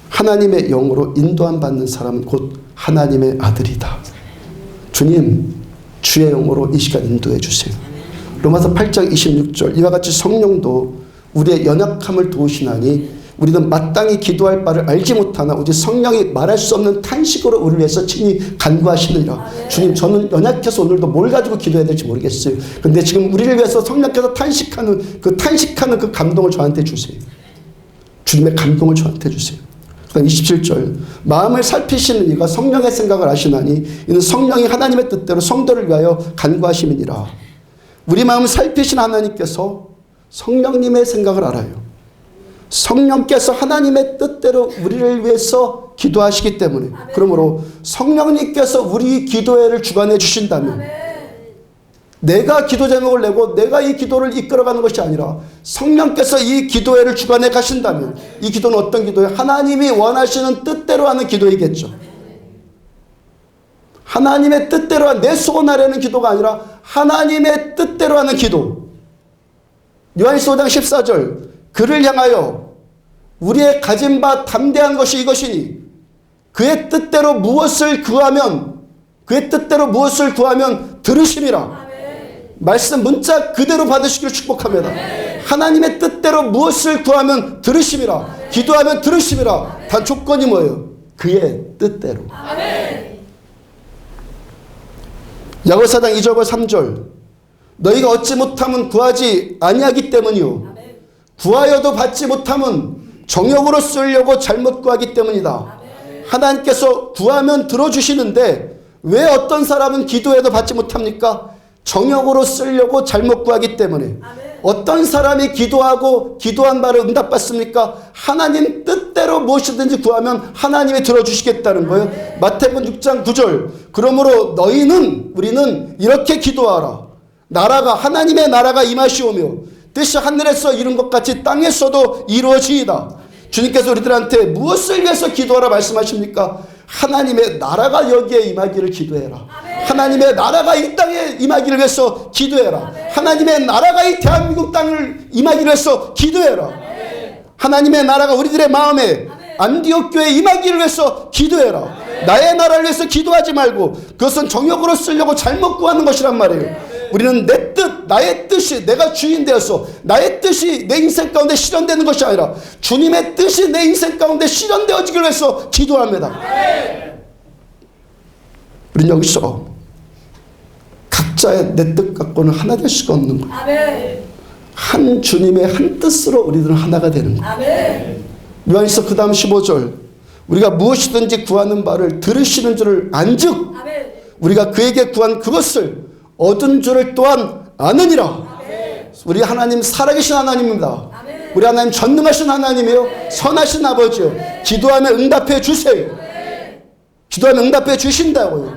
S1: 하나님의 영으로 인도함 받는 사람은 곧 하나님의 아들이다. 주님 주의 영으로 이 시간 인도해 주세요. 로마서 8장 26절 이와 같이 성령도 우리의 연약함을 도우시나니 우리는 마땅히 기도할 바를 알지 못하나 오직 성령이 말할 수 없는 탄식으로 우리를 위해서 친히 간구하시느니라. 주님, 저는 연약해서 오늘도 뭘 가지고 기도해야 될지 모르겠어요. 근데 지금 우리를 위해서 성령께서 탄식하는 그 감동을 저한테 주세요. 주님의 감동을 저한테 주세요. 27절 마음을 살피시는 이가 성령의 생각을 아시나니 이는 성령이 하나님의 뜻대로 성도를 위하여 간구하심이니라. 우리 마음을 살피신 하나님께서 성령님의 생각을 알아요. 성령께서 하나님의 뜻대로 우리를 위해서 기도하시기 때문에 그러므로 성령님께서 우리 기도회를 주관해 주신다면 내가 기도 제목을 내고 내가 이 기도를 이끌어가는 것이 아니라 성령께서 이 기도회를 주관해 가신다면 이 기도는 어떤 기도예요? 하나님이 원하시는 뜻대로 하는 기도이겠죠. 하나님의 뜻대로 한 내 소원 하려는 기도가 아니라 하나님의 뜻대로 하는 기도. 요한일서 5장 14절 그를 향하여 우리의 가진 바 담대한 것이 이것이니 그의 뜻대로 무엇을 구하면 들으심이라. 말씀 문자 그대로 받으시기를 축복합니다. 하나님의 뜻대로 무엇을 구하면 들으심이라. 기도하면 들으심이라. 단 조건이 뭐예요? 그의 뜻대로. 야고보서 4장 2절과 3절 너희가 얻지 못함은 구하지 아니하기 때문이요 구하여도 받지 못함은 정욕으로 쓰려고 잘못 구하기 때문이다. 하나님께서 구하면 들어주시는데 왜 어떤 사람은 기도해도 받지 못합니까? 정욕으로 쓰려고 잘못 구하기 때문에. 어떤 사람이 기도하고 기도한 바를 응답받습니까? 하나님 뜻대로 무엇이든지 구하면 하나님이 들어주시겠다는 거예요. 마태복음 6장 9절 그러므로 우리는 이렇게 기도하라. 하나님의 나라가 임하시오며 뜻이 하늘에서 이룬 것 같이 땅에서도 이루어지이다. 주님께서 우리들한테 무엇을 위해서 기도하라 말씀하십니까? 하나님의 나라가 여기에 임하기를 기도해라. 하나님의 나라가 이 땅에 임하기를 위해서 기도해라. 하나님의 나라가 이 대한민국 땅을 임하기를 위해서 기도해라. 하나님의 나라가 우리들의 마음에 안디옥 교회에 임하기를 위해서 기도해라. 나의 나라를 위해서 기도하지 말고 그것은 정욕으로 쓰려고 잘못 구하는 것이란 말이에요. 우리는 내 뜻, 나의 뜻이 내가 주인 되어서 나의 뜻이 내 인생 가운데 실현되는 것이 아니라 주님의 뜻이 내 인생 가운데 실현되어지기를 위해서 기도합니다. 우리는 여기서 각자의 내 뜻 갖고는 하나 될 수가 없는 거예요. 한 주님의 한 뜻으로 우리들은 하나가 되는 거예요. 요한일서 그 다음 15절 우리가 무엇이든지 구하는 바를 들으시는 줄을 안즉 우리가 그에게 구한 그것을 얻은 줄을 또한 아느니라. 우리 하나님 살아계신 하나님입니다. 우리 하나님 전능하신 하나님이요 선하신 아버지요 기도하면 응답해 주세요. 기도하면 응답해 주신다고요.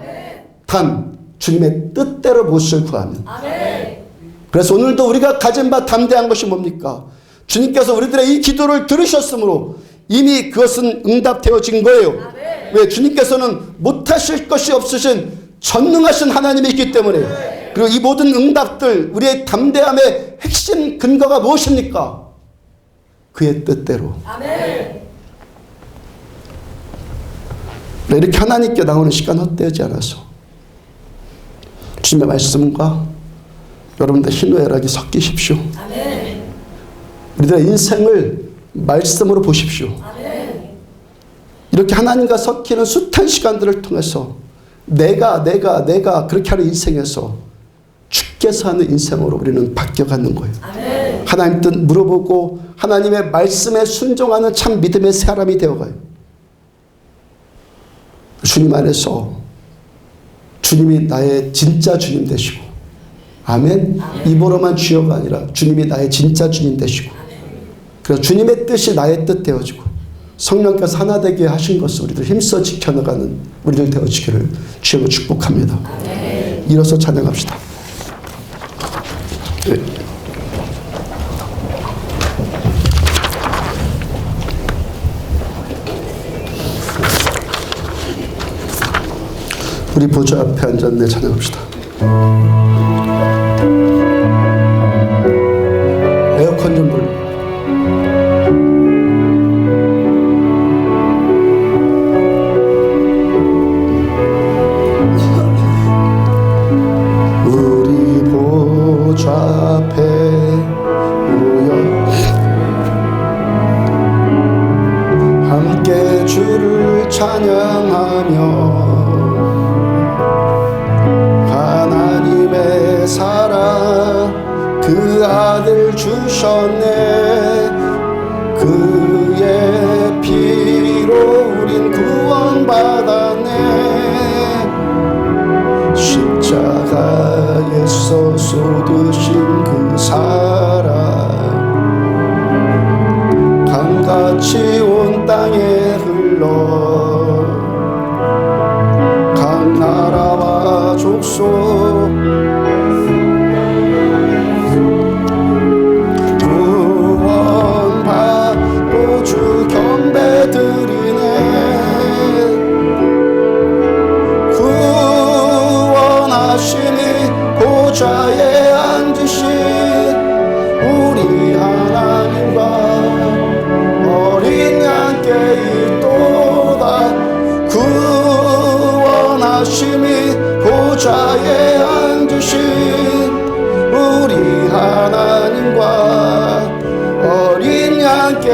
S1: 단 주님의 뜻대로 무엇을 구하면. 그래서 오늘도 우리가 가진 바 담대한 것이 뭡니까? 주님께서 우리들의 이 기도를 들으셨으므로 이미 그것은 응답되어진 거예요. 왜? 주님께서는 못하실 것이 없으신 전능하신 하나님이 있기 때문에. 그리고 이 모든 응답들 우리의 담대함의 핵심 근거가 무엇입니까? 그의 뜻대로. 이렇게 하나님께 나오는 시간 헛되지 않아서 주님의 말씀과 여러분들 희노애락이 섞이십시오. 우리들의 인생을 말씀으로 보십시오. 이렇게 하나님과 섞이는 숱한 시간들을 통해서 내가 그렇게 하는 인생에서 주께서 하는 인생으로 우리는 바뀌어가는 거예요. 하나님 뜻 물어보고 하나님의 말씀에 순종하는 참 믿음의 사람이 되어가요. 주님 안에서 주님이 나의 진짜 주님 되시고 아멘. 입으로만 주여가 아니라 주님이 나의 진짜 주님 되시고 그래서 주님의 뜻이 나의 뜻 되어지고 성령께서 하나 되게 하신 것을 우리들 힘써 지켜나가는 우리들 되어지기를 주님으로 축복합니다. 일어서 찬양합시다. 네. 우리 보좌 앞에 앉았네 찬양합시다. 에어컨 좀 돌려. 하나님의 사랑 그 아들 주셨네. 그의 피로 우린 구원받았네. 십자가에서 쏟으신 그 사랑 강같이 온 땅에 흘러 각 나라와 족속 구원받고 주 경배드리네. 구원하심이 보좌에 앉으신 우리 하나님과 어린 양께 있도다. 구원하심이 보좌에 앉으신 우리 하나님과 어린 양께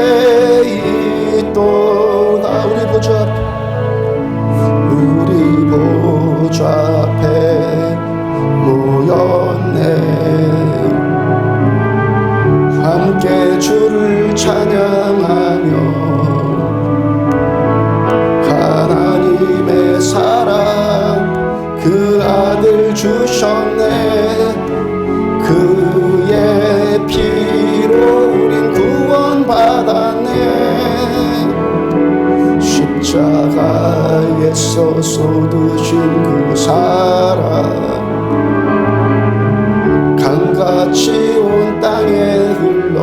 S1: 있도다. 우리 보좌 앞에 모였네. 함께 주를 찬양하며 하나님의 사랑 그 아들 주셨네. 그의 피로 우린 구원받았네. 십자가에서 쏟으신 그 사랑 강같이 온 땅에 흘러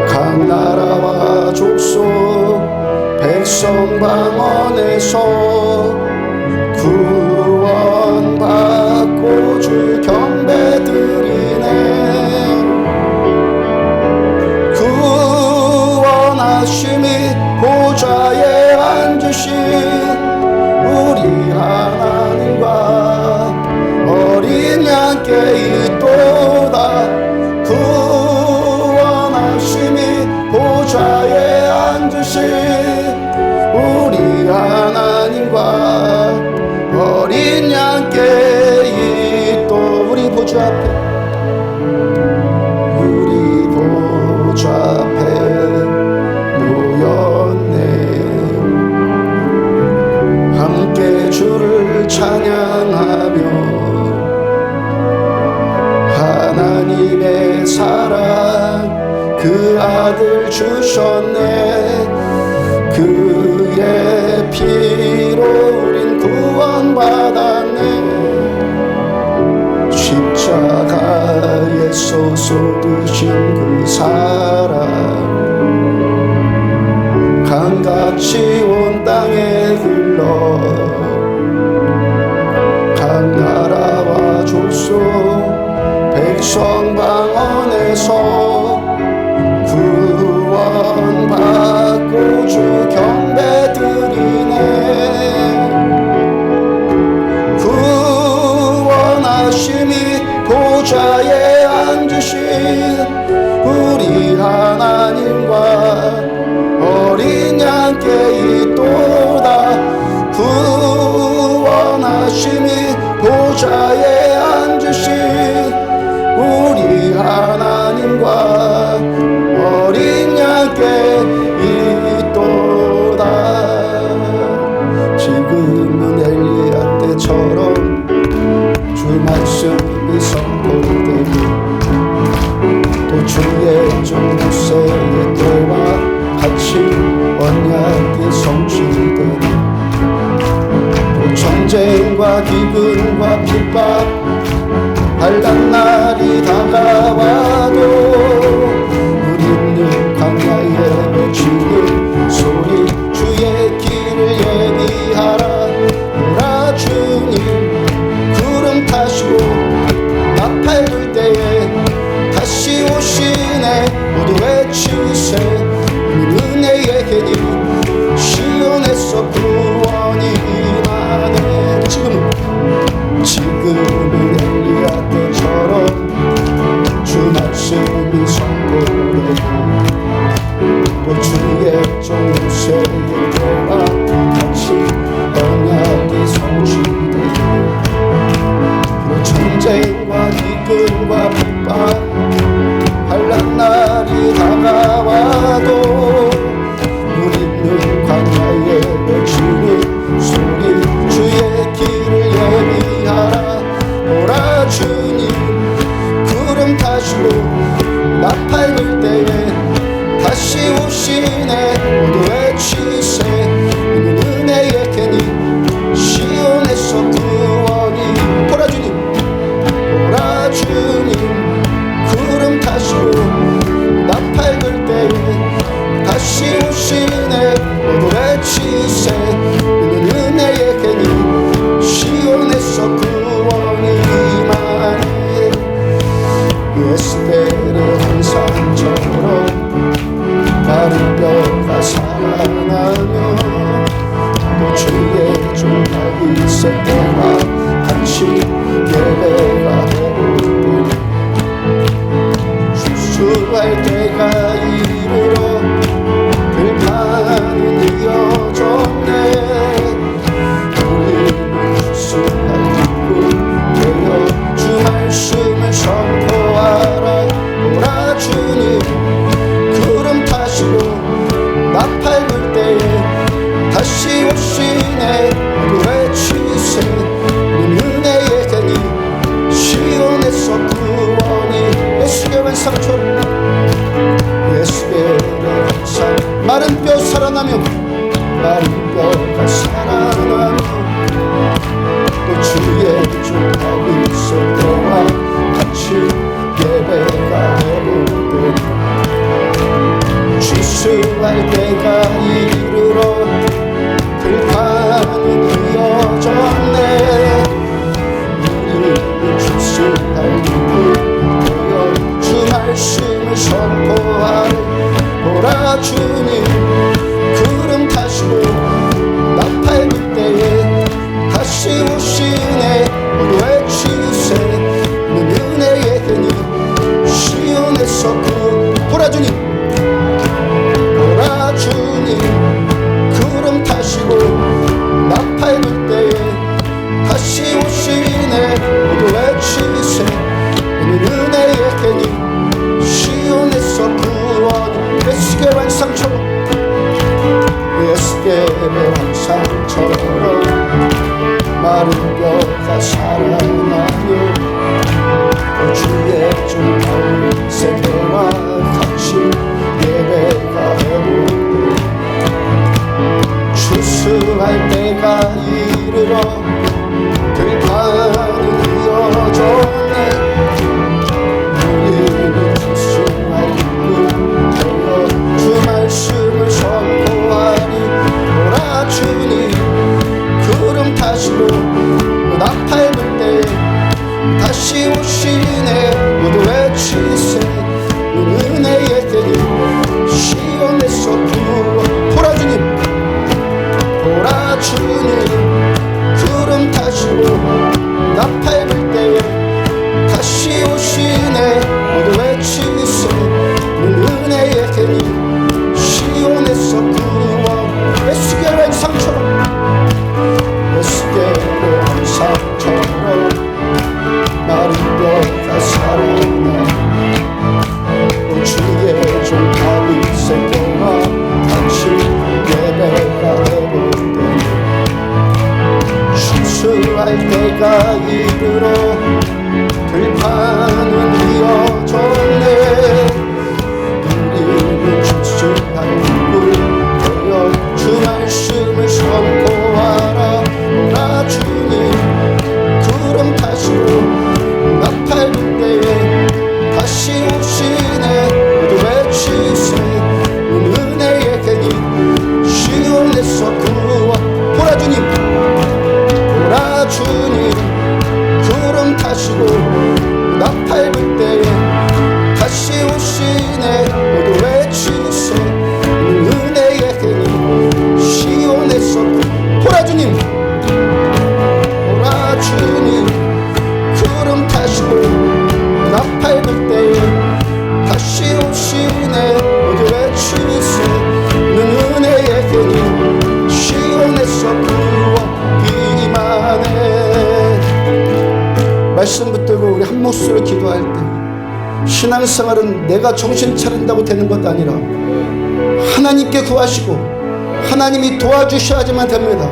S1: 각 나라와 족속 백성 방언에서 구원받고 주 경배드리네. 구원하심이 보좌에 앉으신 우리 하나님과 어린 양께 있도다. 구원하심이 보좌에 앉으신 우리 하나님과 어린 양께 있도. 우리 보좌 앞에 모였네. 함께 주를 찬양하며 하나님의 사랑 그 아들 주셨네. 그의 피로 우린 구원받았네. 십자가에서 쏟으신 그 사랑 강같이 온 땅에 흘러 각 나라와 족속 백성 방언에서 구원받고 주 경배드리네. 구원하심이 보좌에 앉으신 우리 하나님과 어린 양께 있도다. 구원하심이 보좌에 앉으신 우리 하나님과 어린 양께 있도다. 지금은 엘리야 때처럼 주 말씀이 선포되고 또 주의 종 모세의 때와 같이 언약이 성취되고 또 전쟁과 기근과 핍박 환난 날이 다가와도 우리는 광야에 외치는 소리 주의 길을 예비하라. 오라 주님 구름 타시고 나팔 불 때에 다시 오시네. 모두 외치세 은혜의 해님 시온에서 구원이 임하네. 지금은 엘리야 때처럼 주 세대와 같이 예배가 되고 추수할 때가 이르러 들판은 이어졌네. 우리는 추수할 기쁨 되어 주 말씀을 선포하라. 오라 주님 구름 타시고 나팔 불 때에 다시 오시네. 모두 외치세 은혜의 강이 시온에서 구원이. 예수께만 상처로 예수께를 항상 마른 뼈 살아나며 마른 뼈가 살아나며 또 주의 주 다윗 세대와 같이 예배가 되고 추수할 때가 이르러 들판은 이어졌네. 우리는 추수할 기쁨 되어 주 말씀을 선포하리. 오라 주님 구름 타시고 나팔 불 때에 다시 오시네. 모두 외치세 은혜의 흔히 시온에서 보라 주님 보라 주님 구름 타시고 나팔 불 때에 다시 오시네. 모두 외치세 은혜의 흔히 시온에서 구원. 예수께 환상처럼 예수께 환상처럼 마른 뼈가 살아나며 주의 종 다윗 세대와 같이 예배가 되고 추수할 때가 이르러 들판은 이어졌네. 우리는 추수할 기쁨 되어 주 말씀을 선포하니. 오라 주님 구름 타시고 나팔 불 때에 다시 오시네. 모두 외치세 은혜의 때니 시온에서 구원. 보라 주님 보라 주님 구름 타시고 나팔 불 때에 다시 오시네. 모두 외치세 은혜의 때니 시온에서 구원. 예수께의 상처럼 예수께의 상처럼 마른 뼈가 살아나 주의 종 다윗 세대와 같이 예배가 되고 추수할 때가 이르러 들판은 이어졌네. 우리는 추수할 기쁨 되어 주 말씀을 선포하라. 오라 주님 구름 타시고 나팔 불 때에 다시 오시네. 모두 외치세 은혜의 강이 시온에서 구원. 보라 주님 보라 주님 구름 타시고 나팔 불 때에 다시 오시네. 모두 외치세 은혜의 강이 시온에서 구원. 보라 주님 보라 주님 구름 타시고 나팔 불 때에 다시 오시네. 모두 외치세 은혜의 강이 시온에서 구원 임하네. 말씀 붙들고 우리 한 목소리로 기도할 때 신앙생활은 내가 정신 차린다고 되는 것도 아니라 하나님께 구하시고 하나님이 도와주셔야지만 됩니다.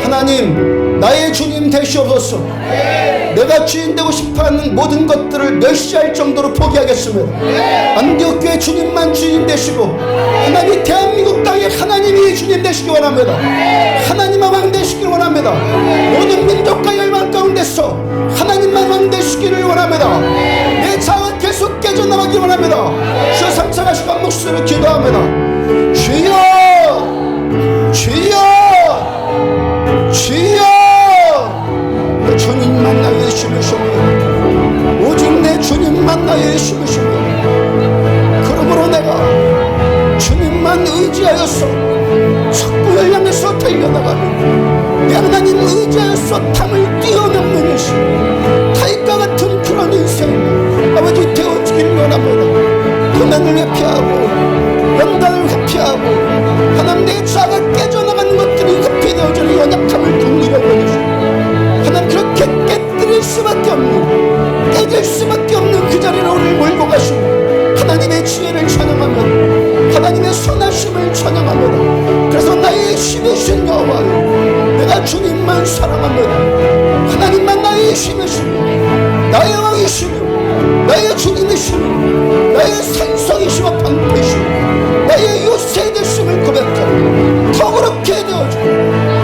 S1: 하나님 나의 주님 되시옵소서. 내가 주인 되고 싶어하는 모든 것들을 멸시할 정도로 포기하겠습니다. 안디옥교회 주님만 주인 되시고 하나님 대한민국 땅에 하나님이 주님 되시기 원합니다. 하나님만 왕 되시기를 원합니다. 모든 민족과 열방 가운데서 하나님만 왕 되시기를 원합니다. 내 자아가 계속 깨져나가기 원합니다. 주여 삼창하시고 한 목소리로 기도합니다. 주여 주여 주여 내 주님만 나의 힘이시며 오직 내 주님만 나의 힘이시며 그러므로 내가 주님만 의지하여서 척부를 향해서 달려나가며 내 하나님 의지하여서 위해서 탐을 뛰어넘는 인생, 타이과 같은 그런 인생 아버지 되어주길 원합니다. 고난을 회피하고 연단을 회피하고 하나님 내 자아가 깨져나가는 것들이 회피되어지는 연약함을 돕기를 원하시고 하나님 그렇게 깨뜨릴 수밖에 없는 깨질 수밖에 없는 그 자리로 우리를 몰고 가시고 하나님의 지혜를 찬양하며 하나님의 선하심을 찬양합니다. 그래서 나의 힘이신 여호와여 내가 주님만 사랑합니다. 하나님만 나의 힘이시며 나의 왕이시며 나의 주님이시며 나의 산성이시며 방패시며 나의 요새 되심을 고백하고 더 그렇게 되어주고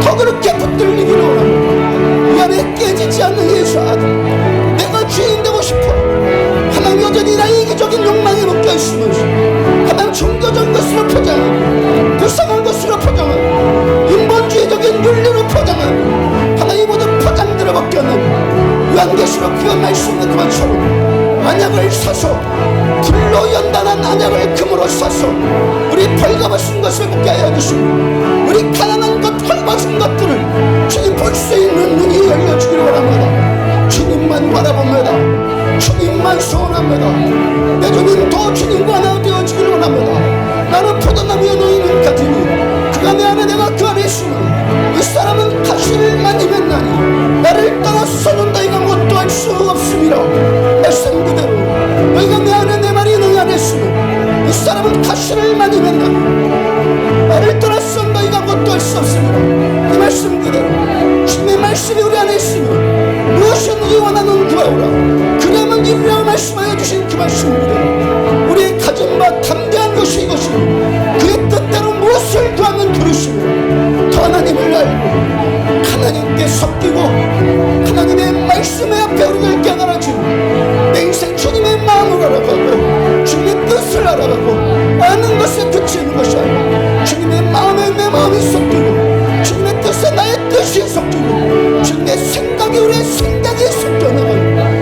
S1: 더 그렇게 붙들리기를 원합니다. 이 안에 깨지지 않는 예수 아들 내가 주인 되고 싶어. 하나님 여전히 나의 이기적인 욕망에 묶여있으면서 하나님 종교적인 것으로 포장하고 불쌍한 것으로 포장하고 인본주의적인 윤리로 포장하고 하나님 모든 포장들을 벗겨내고 요한계시록 그 말씀의 그것처럼 안약을 사서 불로 연단한 안약을 금으로 사서 우리 벌거벗은 것을 벗게 하여 주시고 우리 가난한 것 헐벗은 것들을 주님 볼 수 있는 눈이 열려주기를 원합니다. 주님만 바라봅니다. 주님만 소원합니다. 내 주님 더 주님과 하나 되어주기를 원합니다. 나는 포도나무에 놓이는 가지니 그가 내 안에 내가 그 안에 있으면 이 사람은 가시를 많이 맺나니 나를 떠나서는 너희가 뭣도 할 수 없음이라. 말씀 그대로 너희가 내 안에 내 말이 너희 안에 있으면 이 사람은 가시를 많이 맺나니 나를 떠나서는 너희가 뭣도 할 수 없음이라. 이 말씀 그대로 주님의 말씀이 우리 안에 있으면 무엇이 너희 원하는 구하오라. 그러면 이루려 말씀하여 주신 그 말씀 그대로 우리의 가진 바 담대한 것이 이것이 그의 뜻대로 무엇을 구하면 들으시고 더 하나님을 알고 하나님께 섞이고 하나님의 말씀의 앞에 우리를 깨달아주고 내 인생 주님의 마음을 알아가고 주님의 뜻을 알아가고 아는 것에 그치는 것이 아니라 주님의 마음에 내 마음이 섞이고 주님의 뜻에 나의 뜻이 섞이고 주님의 생각이 우리의 생각이 섞여나가고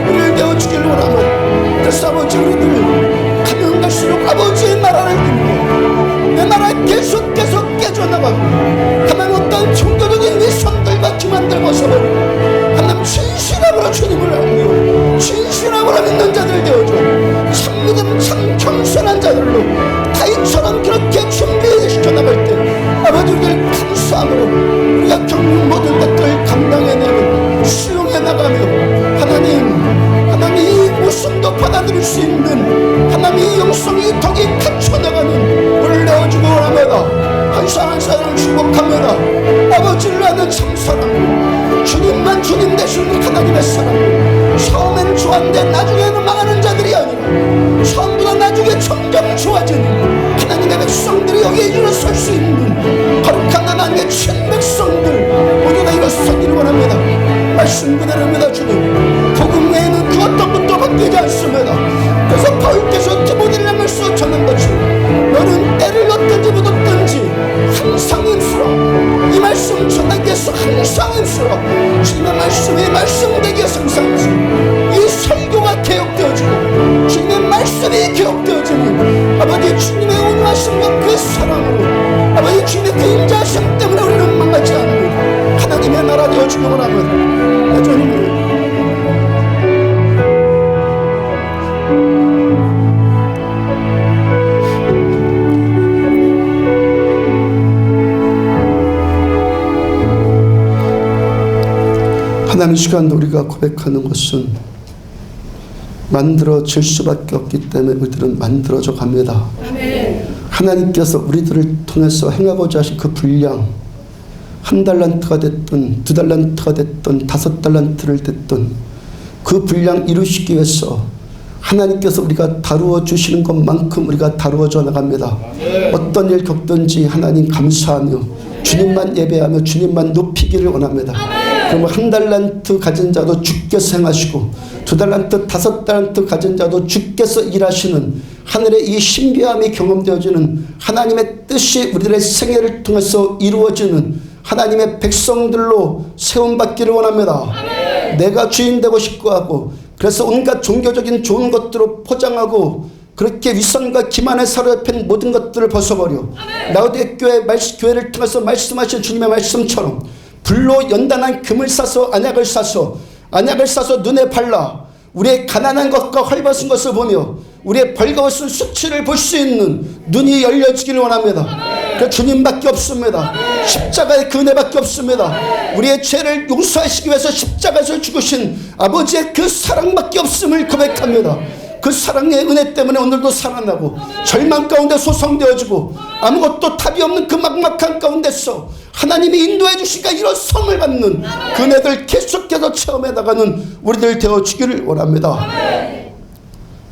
S1: 우리를 내어주기를 원하면 그래서 아버지 우리들 가면 갈수록 아버지의 나라를 듣고 내 나라 계속 깨져나가고 하나님 어떤 종교적인 위선들과 기만들 벗어버리고 하나님 진실함으로 주님을 알고 진실함으로 믿는 자들 되어줘. 참 믿음 참 겸손한 자들로 다윗처럼 그렇게 준비시켜 나갈 때 아버지 우리를 감사함으로 우리가 겪는 모든 것들을 감당해내고 수용해 나가며 하나님 이 모순도 받아들일 수 있는 하나님의 영성이 덕이 갖춰나가는 우리를 내어주고 원합니다. 한 사람 한 사람을 축복합니다. 아버지를 아는 참사랑 주님만 주님 되시는 하나님의 사랑. 처음에는 좋았는데 나중에는 망하는 자들이 아니라 처음보다 나중에 점점 좋아지는 하나님의 백성들이 여기에 일어설 수 있는 거룩한 하나님의 친 백성들 모두 다 일어서기를 원합니다. 말씀 그대로입니다. 주님 복음 외에는 그 어떤 것도 바뀌지 않습니다. 그래서 바울께서 디모데를 향해서 전한 것처럼 너는 때를 얻든지 못 얻든지 항상 힘쓰라. 이 말씀 전하기 위해서 항상 힘쓰라. 주님의 말씀이 말씀되기 위해서 항상 힘쓰라. 이 설교가 개혁되어지고 주님의 말씀이 개혁되어지는 아버지 주님의 온유하심과 그 사랑으로 아버지 주님의 그 인자하심 때문에 우리는 망하지 않는 하나님의 나라 되어주기 원하면 내 주님을 하나님 시간 우리가 고백하는 것은 만들어질 수밖에 없기 때문에 우리들은 만들어져 갑니다.
S2: 아멘.
S1: 하나님께서 우리들을 통해서 행하고자 하신 그 분량 1달란트가 됐든 2달란트가 됐든 5달란트를 됐든 그 분량 이루시기 위해서 하나님께서 우리가 다루어 주시는 것만큼 우리가 다루어져 나갑니다. 어떤 일 겪든지 하나님 감사하며 주님만 예배하며 주님만 높이기를 원합니다. 그러면 1달란트 가진 자도 주께서 행하시고 2달란트 5달란트 가진 자도 주께서 일하시는 하늘의 이 신비함이 경험되어지는 하나님의 뜻이 우리들의 생애를 통해서 이루어지는 하나님의 백성들로 세움받기를 원합니다. 내가 주인 되고 싶고 하고 그래서 온갖 종교적인 좋은 것들로 포장하고 그렇게 위선과 기만에 사로잡힌 모든 것들을 벗어버려 라우디게 교회를 통해서 말씀하신 주님의 말씀처럼 불로 연단한 금을 싸서 언약을 싸서 눈에 발라 우리의 가난한 것과 헐벗은 것을 보며 우리의 벌거벗은 수치를 볼 수 있는 눈이 열려지기를 원합니다. 그 주님밖에 없습니다. 십자가의 그 은혜밖에 없습니다. 우리의 죄를 용서하시기 위해서 십자가에서 죽으신 아버지의 그 사랑밖에 없음을 고백합니다. 그 사랑의 은혜 때문에 오늘도 살아나고 절망 가운데 소성되어지고 아무것도 답이 없는 그 막막한 가운데서 하나님이 인도해 주시니까 일어섬을 받는 그 은혜들 계속해서 체험해 나가는 우리들 되어주기를 원합니다.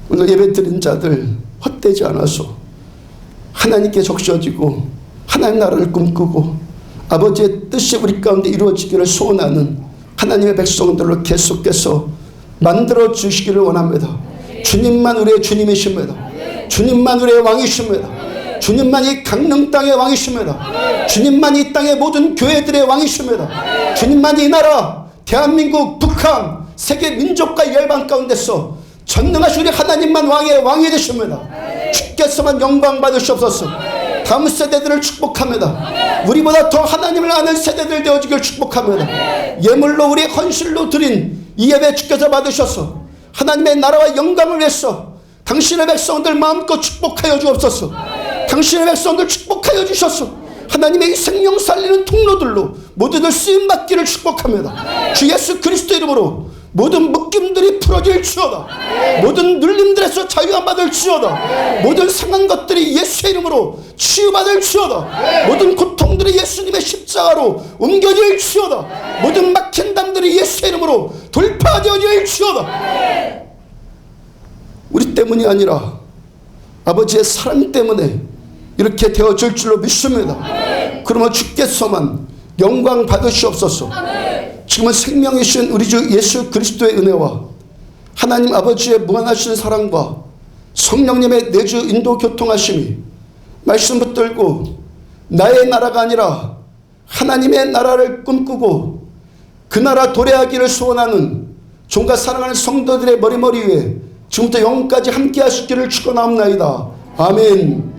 S1: 오늘 예배 드린 자들 헛되지 않아서 하나님께 적셔지고 하나님 나라를 꿈꾸고 아버지의 뜻이 우리 가운데 이루어지기를 소원하는 하나님의 백성들로 계속해서 만들어 주시기를 원합니다. 주님만 우리의 주님이십니다. 주님만 우리의 왕이십니다. 주님만 이 강릉 땅의 왕이십니다. 주님만 이 땅의 모든 교회들의 왕이십니다. 주님만 이 나라 대한민국, 북한, 세계 민족과 열방 가운데서 전능하신 우리 하나님만 왕의 왕이 되십니다. 주께서만 영광 받으시옵소서. 다음 세대들을 축복합니다. 우리보다 더 하나님을 아는 세대들 되어지길 축복합니다. 예물로 우리의 헌신로 드린 이 예배 주께서 받으셔서 하나님의 나라와 영광을 위해서 당신의 백성들 마음껏 축복하여 주옵소서. 당신의 백성들 축복하여 주셔서 하나님의 이 생명 살리는 통로들로 모두들 쓰임받기를 축복합니다. 주 예수 그리스도 이름으로 모든 묶임들이 풀어질지어다. 모든 눌림들에서 자유함 받을지어다. 모든 상한 것들이 예수의 이름으로 치유받을지어다. 모든 고통들이 예수님의 십자가로 옮겨질지어다. 모든 막힌 담들이 예수의 이름으로 돌파되어질지어다. 우리 때문이 아니라 아버지의 사랑 때문에 이렇게 되어질 줄로 믿습니다. 그러면 주께서만 영광 받으시옵소서. 지금은 생명이신 우리 주 예수 그리스도의 은혜와 하나님 아버지의 무한하신 사랑과 성령님의 내주 인도 교통하심이 말씀 붙들고 나의 나라가 아니라 하나님의 나라를 꿈꾸고 그 나라 도래하기를 소원하는 종과 사랑하는 성도들의 머리 위에 지금부터 영까지 함께 하시기를 축원하옵나이다. 아멘.